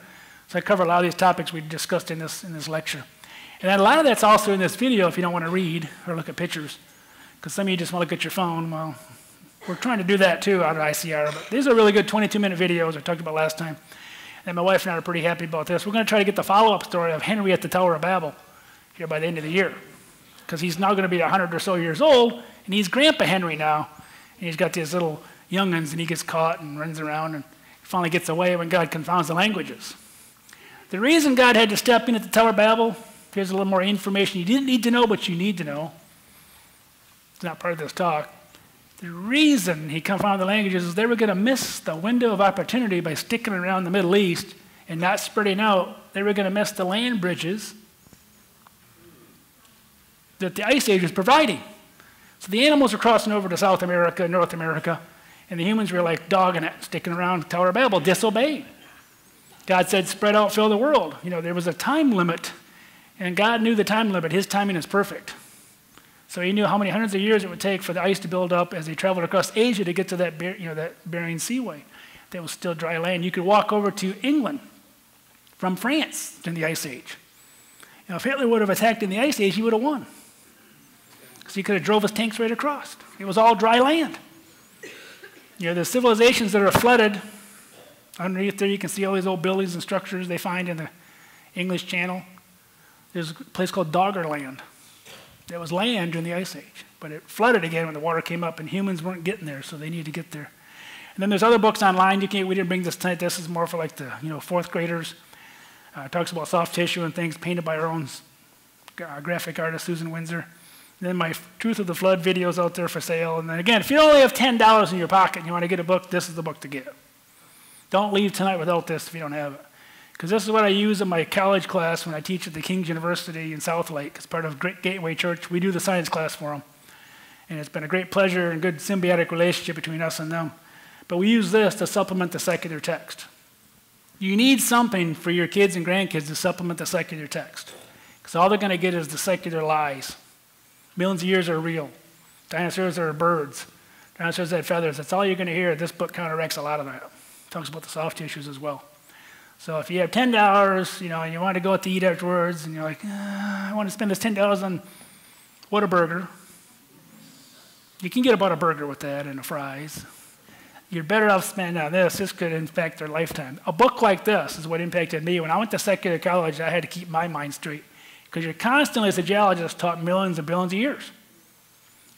So I cover a lot of these topics we discussed in this lecture. And then a lot of that's also in this video if you don't want to read or look at pictures. Because some of you just want to look at your phone. Well, we're trying to do that too out at ICR. But these are really good 22-minute videos I talked about last time. And my wife and I are pretty happy about this. We're going to try to get the follow-up story of Henry at the Tower of Babel here by the end of the year. Because he's now going to be 100 or so years old, and he's Grandpa Henry now. And he's got these little young'uns, and he gets caught and runs around and finally gets away when God confounds the languages. The reason God had to step in at the Tower of Babel, here's a little more information you didn't need to know, but you need to know. It's not part of this talk. The reason he confounded the languages is they were going to miss the window of opportunity by sticking around the Middle East and not spreading out. They were going to miss the land bridges that the Ice Age was providing. So the animals were crossing over to South America, North America, and the humans were like dogging it, sticking around the Tower of Babel, disobeying. God said, spread out, fill the world. You know, there was a time limit, and God knew the time limit. His timing is perfect. So he knew how many hundreds of years it would take for the ice to build up as they traveled across Asia to get to that, that Bering Seaway. That was still dry land. You could walk over to England from France in the Ice Age. You know, if Hitler would have attacked in the Ice Age, he would have won. Because he could have drove his tanks right across. It was all dry land. You know, the civilizations that are flooded, underneath there you can see all these old buildings and structures they find in the English Channel. There's a place called Doggerland. There was land during the Ice Age, but it flooded again when the water came up, and humans weren't getting there, so they needed to get there. And then there's other books online. We didn't bring this tonight. This is more for like the fourth graders. It talks about soft tissue and things painted by our own graphic artist, Susan Windsor. And then my Truth of the Flood videos out there for sale. And then again, if you only have $10 in your pocket and you want to get a book, this is the book to get. Don't leave tonight without this if you don't have it. Because this is what I use in my college class when I teach at the King's University in South Lake. As part of Great Gateway Church, we do the science class for them. And it's been a great pleasure and good symbiotic relationship between us and them. But we use this to supplement the secular text. You need something for your kids and grandkids to supplement the secular text. Because all they're going to get is the secular lies. Millions of years are real. Dinosaurs are birds. Dinosaurs had feathers. That's all you're going to hear. This book counteracts a lot of that. It talks about the soft tissues as well. So if you have $10, and you want to go out to eat afterwards, and you're like, I want to spend this $10 on Whataburger. You can get about a burger with that and the fries. You're better off spending on this. This could impact their lifetime. A book like this is what impacted me. When I went to secular college, I had to keep my mind straight. Because you're constantly, as a geologist, taught millions and billions of years.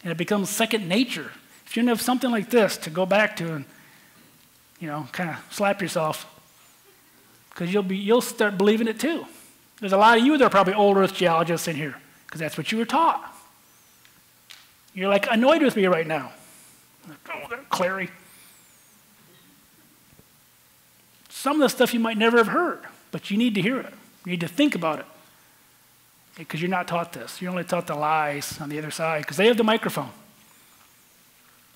And it becomes second nature. If you have something like this to go back to and, kind of slap yourself, because you'll start believing it too. There's a lot of you that are probably old Earth geologists in here, because that's what you were taught. You're like annoyed with me right now. Clarey. Some of the stuff you might never have heard, but you need to hear it. You need to think about it. Because you're not taught this. You're only taught the lies on the other side, because they have the microphone.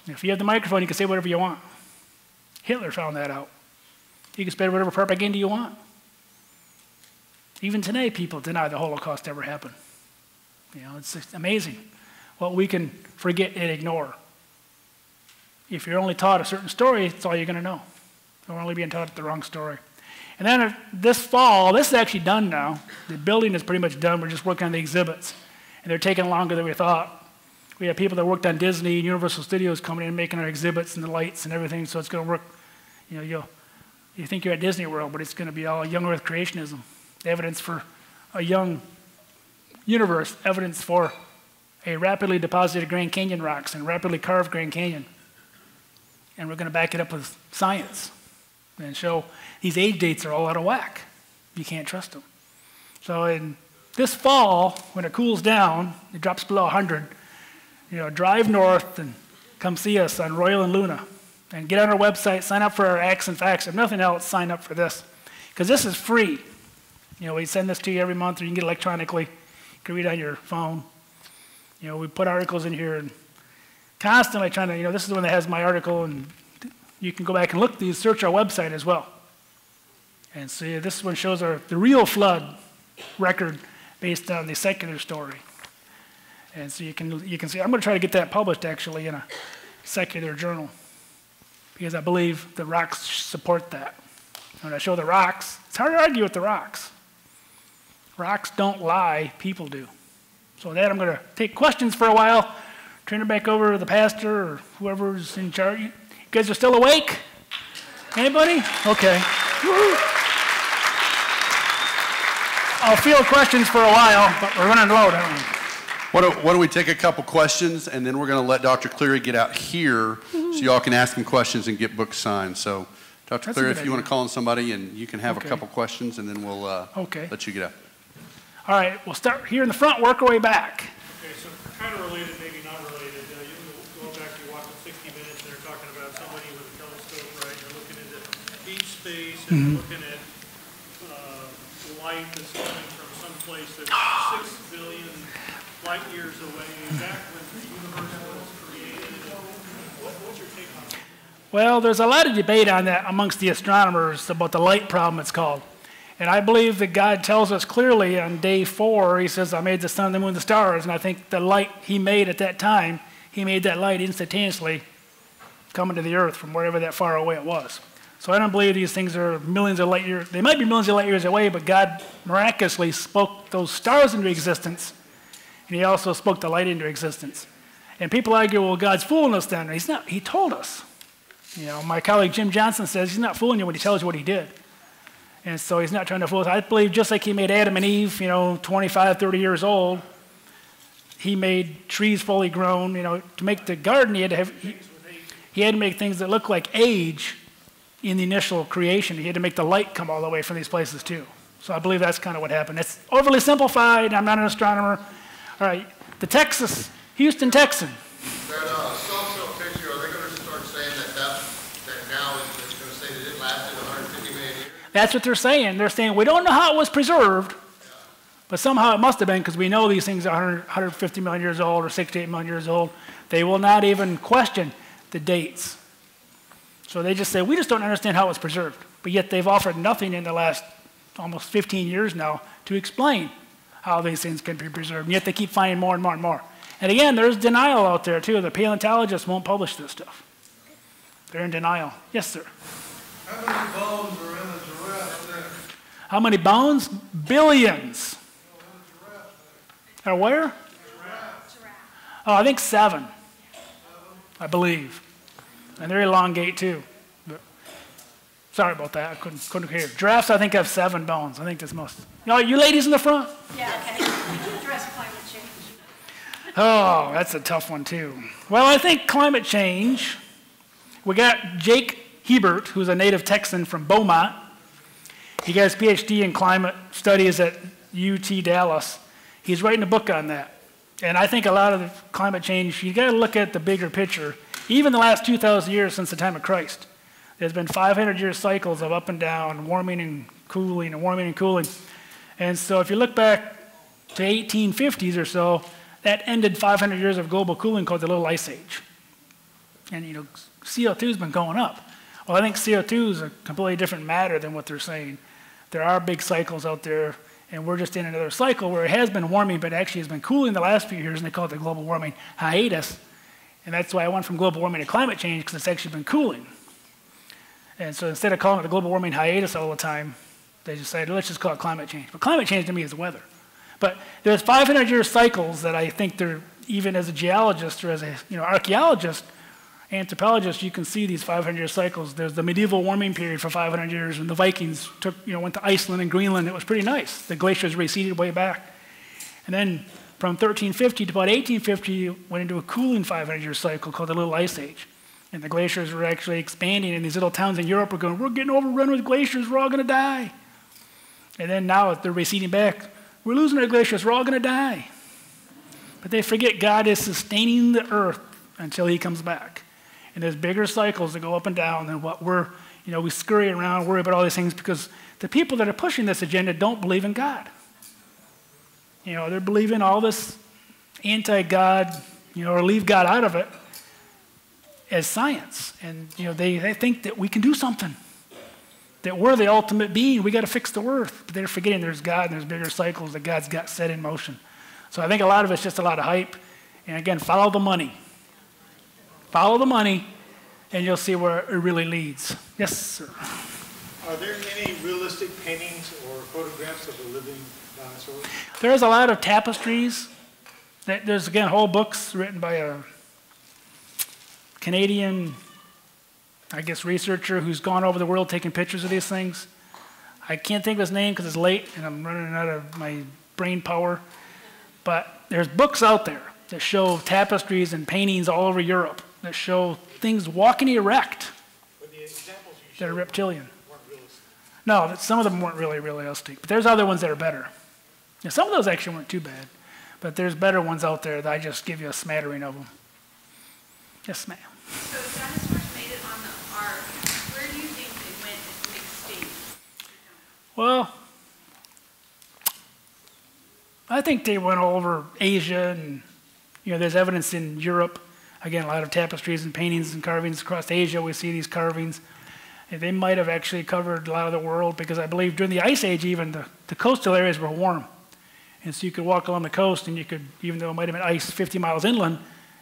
If you have the microphone, you can say whatever you want. Hitler found that out. You can spread whatever propaganda you want. Even today, people deny the Holocaust ever happened. It's just amazing what we can forget and ignore. If you're only taught a certain story, it's all you're going to know. You're only being taught the wrong story. And then this fall, this is actually done now. The building is pretty much done. We're just working on the exhibits. And they're taking longer than we thought. We have people that worked on Disney and Universal Studios coming in and making our exhibits and the lights and everything, so it's going to work. You think you're at Disney World, but it's going to be all young Earth creationism. Evidence for a young universe, evidence for a rapidly deposited Grand Canyon rocks and rapidly carved Grand Canyon. And we're going to back it up with science and show these age dates are all out of whack. You can't trust them. So in this fall, when it cools down, it drops below 100, drive north and come see us on Royal and Luna. And get on our website, sign up for our Acts and Facts. If nothing else, sign up for this. Because this is free. We send this to you every month, or you can get it electronically. You can read it on your phone. We put articles in here and constantly trying to, this is the one that has my article, and you can go back and look at these, search our website as well. And see, this one shows the real flood record based on the secular story. And so you can see, I'm going to try to get that published actually in a secular journal, because I believe the rocks support that. When I show the rocks, it's hard to argue with the rocks. Rocks don't lie, people do. So with that, I'm going to take questions for a while, turn it back over to the pastor or whoever's in charge. You guys are still awake? Anybody? Okay. Woo-hoo. I'll field questions for a while, but we're running low, aren't we? Why don't we take a couple questions, and then we're going to let Dr. Clarey get out here so y'all can ask him questions and get books signed. So, Dr. Clarey, if you want to call on somebody, and you can have a couple questions, and then we'll let you get out. All right, we'll start here in the front, work our way back. Okay, so kind of related, maybe not related. You go back, you watch the 60 Minutes, and they're talking about somebody with a telescope, right? They're looking into deep space and looking at light that's coming from some place that's 6 billion light years away, back when the universe was created. What's your take on that? Well, there's a lot of debate on that amongst the astronomers about the light problem, it's called. And I believe that God tells us clearly on day 4, he says, I made the sun, the moon, the stars. And I think the light he made at that time, he made that light instantaneously coming to the earth from wherever that far away it was. So I don't believe these things are millions of light years. They might be millions of light years away, but God miraculously spoke those stars into existence. And he also spoke the light into existence. And people argue, well, God's fooling us then. He's not. He told us. You know, my colleague Jim Johnson says he's not fooling you when he tells you what he did. And so he's not trying to fool us. I believe just like he made Adam and Eve, 25, 30 years old, he made trees fully grown. To make the garden, he had to make things that look like age in the initial creation. He had to make the light come all the way from these places too. So I believe that's kind of what happened. It's overly simplified. I'm not an astronomer. All right, the Houston Texan. That cell picture, are they going to start saying that now is going to say that it lasted 150 million years? That's what they're saying. They're saying, we don't know how it was preserved, but somehow it must have been, because we know these things are 150 million years old or 68 million years old. They will not even question the dates. So they just say, we just don't understand how it was preserved. But yet they've offered nothing in the last almost 15 years now to explain how these things can be preserved. And yet they keep finding more and more and more. And again, there's denial out there too. The paleontologists won't publish this stuff. They're in denial. Yes, sir. How many bones are in a giraffe there? How many bones? Billions. Or where? Oh, I think 7. I believe. And they're elongate too. But sorry about that. I couldn't hear. Giraffes, I think, have 7 bones. I think that's most. You ladies in the front? Yeah, okay. Could you address climate change? Oh, that's a tough one too. Well, I think climate change, we got Jake Hebert, who's a native Texan from Beaumont. He got his PhD in climate studies at UT Dallas. He's writing a book on that. And I think a lot of the climate change, you got to look at the bigger picture. Even the last 2,000 years since the time of Christ, there's been 500-year cycles of up and down, warming and cooling and warming and cooling. And so if you look back to 1850s or so, that ended 500 years of global cooling called the Little Ice Age. And CO2's been going up. Well, I think CO2 is a completely different matter than what they're saying. There are big cycles out there, and we're just in another cycle where it has been warming, but actually has been cooling the last few years, and they call it the global warming hiatus. And that's why I went from global warming to climate change, because it's actually been cooling. And so instead of calling it the global warming hiatus all the time, they decided, let's just call it climate change. But climate change to me is weather. But there's 500-year cycles that I think they're, even as a geologist or as a archaeologist, anthropologist, you can see these 500-year cycles. There's the medieval warming period for 500 years when the Vikings went to Iceland and Greenland. It was pretty nice. The glaciers receded way back. And then from 1350 to about 1850, went into a cooling 500-year cycle called the Little Ice Age. And the glaciers were actually expanding, and these little towns in Europe were going, we're getting overrun with glaciers, we're all going to die. And then now they're receding back. We're losing our glaciers, we're all going to die. But they forget God is sustaining the earth until he comes back. And there's bigger cycles that go up and down than what we scurry around, worry about all these things, because the people that are pushing this agenda don't believe in God. They're believing all this anti-God, or leave God out of it as science. And, they think that we can do something, that we're the ultimate being, we got to fix the earth. But they're forgetting there's God and there's bigger cycles that God's got set in motion. So I think a lot of it's just a lot of hype. And again, follow the money. Follow the money, and you'll see where it really leads. Yes, sir. Are there any realistic paintings or photographs of the living dinosaurs? There's a lot of tapestries. There's, again, whole books written by a Canadian, I guess, researcher who's gone over the world taking pictures of these things. I can't think of his name because it's late and I'm running out of my brain power. But there's books out there that show tapestries and paintings all over Europe that show things walking erect But the examples you that are showed reptilian. weren't realistic. No, some of them weren't really realistic, but there's other ones that are better. Yeah, some of those actually weren't too bad, but there's better ones out there that I just give you a smattering of them. Yes, ma'am. So dinosaurs made it on the ark. Where do you think they went extinct? Well, I think they went over Asia, and there's evidence in Europe. Again, a lot of tapestries and paintings and carvings across Asia. We see these carvings. And they might have actually covered a lot of the world because I believe during the Ice Age, even the coastal areas were warm. And so you could walk along the coast, and you could, even though it might have been ice 50 miles inland,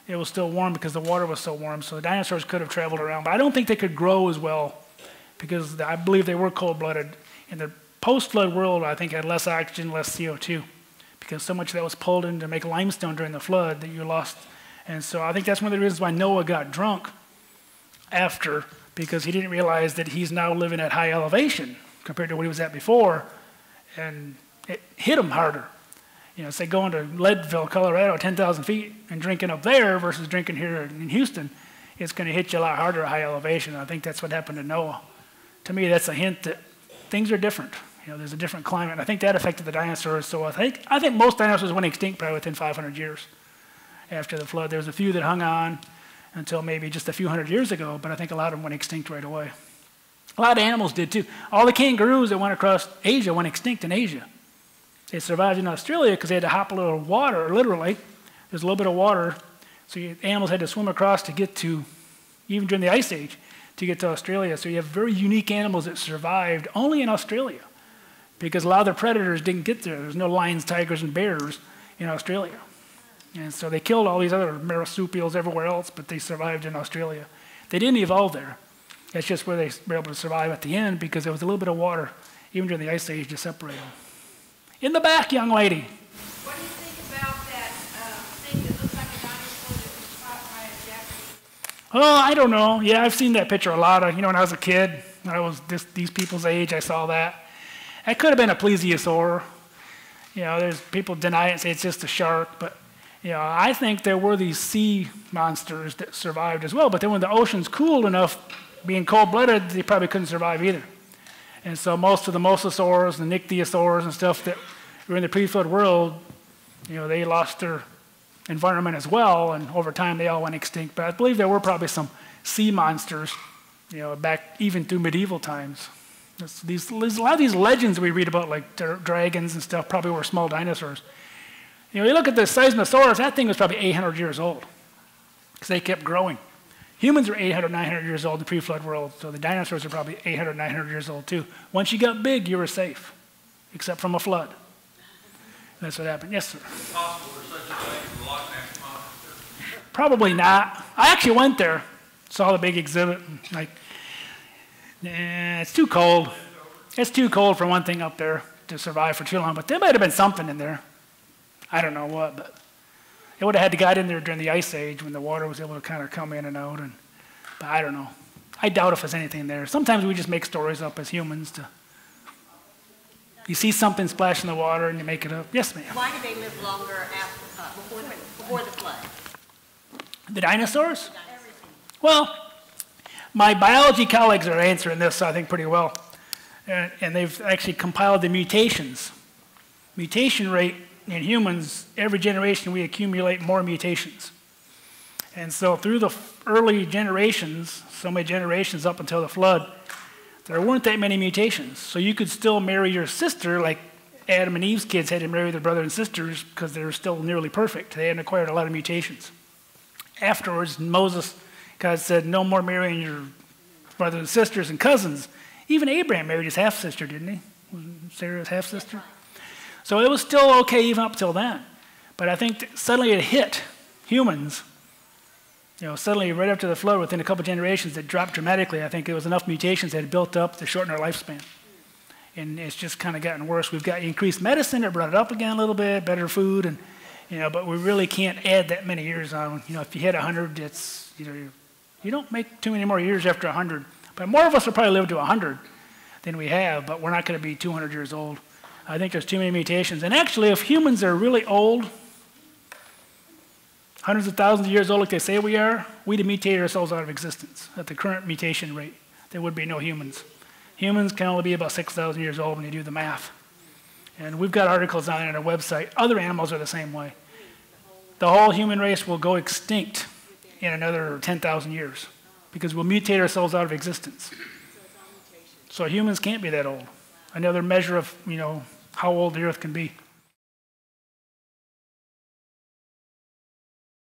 it was still warm because the water was so warm. So the dinosaurs could have traveled around. But I don't think they could grow as well because I believe they were cold-blooded. In the post-flood world, I think had less oxygen, less CO2 because so much of that was pulled in to make limestone during the flood that you lost. And so I think that's one of the reasons why Noah got drunk after, because he didn't realize that he's now living at high elevation compared to what he was at before, and it hit him harder. Say going to Leadville, Colorado, 10,000 feet, and drinking up there versus drinking here in Houston, it's going to hit you a lot harder at high elevation. I think that's what happened to Noah. To me, that's a hint that things are different. There's a different climate. I think that affected the dinosaurs. So I think most dinosaurs went extinct probably within 500 years after the flood. There was a few that hung on until maybe just a few hundred years ago, but I think a lot of them went extinct right away. A lot of animals did too. All the kangaroos that went across Asia went extinct in Asia. They survived in Australia because they had to hop a little water, literally. There's a little bit of water, so animals had to swim across to get to, even during the Ice Age, to get to Australia. So you have very unique animals that survived only in Australia because a lot of the predators didn't get there. There's no lions, tigers, and bears in Australia. And so they killed all these other marsupials everywhere else, but they survived in Australia. They didn't evolve there. That's just where they were able to survive at the end because there was a little bit of water, even during the Ice Age, to separate them. In the back, young lady. What do you think about that thing that looks like a dinosaur that was shot by a Japanese? Oh, I don't know. Yeah, I've seen that picture a lot. When I was a kid, when I was these people's age, I saw that. That could have been a plesiosaur. There's people deny it and say it's just a shark, but I think there were these sea monsters that survived as well, but then when the ocean's cooled enough, being cold-blooded, they probably couldn't survive either. And so most of the mosasaurs and nyctiosaurs and stuff that were in the pre-flood world, they lost their environment as well, and over time they all went extinct. But I believe there were probably some sea monsters, back even through medieval times. There's a lot of these legends we read about, like dragons and stuff, probably were small dinosaurs. You look at the Seismosaurus, that thing was probably 800 years old because they kept growing. Humans are 800, 900 years old in the pre-flood world, so the dinosaurs are probably 800, 900 years old too. Once you got big, you were safe, except from a flood. And that's what happened. Yes, sir? Is it possible there's such a thing as a Loch Ness Monster? Probably not. I actually went there, saw the big exhibit, and it's too cold. It's too cold for one thing up there to survive for too long, but there might have been something in there. I don't know what, but it would have had to got in there during the Ice Age when the water was able to kind of come in and out. But I don't know. I doubt if there's anything there. Sometimes we just make stories up as humans. You see something splash in the water and you make it up. Yes, ma'am. Why do they live longer before the flood? The dinosaurs? Well, my biology colleagues are answering this, I think, pretty well. And they've actually compiled the mutations. Mutation rate in humans, every generation we accumulate more mutations. And so through the early generations, so many generations up until the flood, there weren't that many mutations. So you could still marry your sister, like Adam and Eve's kids had to marry their brother and sisters because they were still nearly perfect. They hadn't acquired a lot of mutations. Afterwards, Moses, God said, no more marrying your brothers and sisters and cousins. Even Abraham married his half-sister, didn't he? Wasn't Sarah's half-sister? So it was still okay even up till then. But I think suddenly it hit humans, suddenly right after the flood, within a couple generations, it dropped dramatically. I think there was enough mutations that had built up to shorten our lifespan. And it's just kind of gotten worse. We've got increased medicine that brought it up again a little bit, better food, and but we really can't add that many years on. If you hit 100, it's you don't make too many more years after 100. But more of us will probably live to 100 than we have, but we're not going to be 200 years old. I think there's too many mutations. And actually, if humans are really old, hundreds of thousands of years old like they say we are, we'd mutate ourselves out of existence. At the current mutation rate, there would be no humans. Humans can only be about 6,000 years old when you do the math. And we've got articles on it on our website. Other animals are the same way. The whole human race will go extinct in another 10,000 years because we'll mutate ourselves out of existence. So humans can't be that old. Another measure of, how old the Earth can be.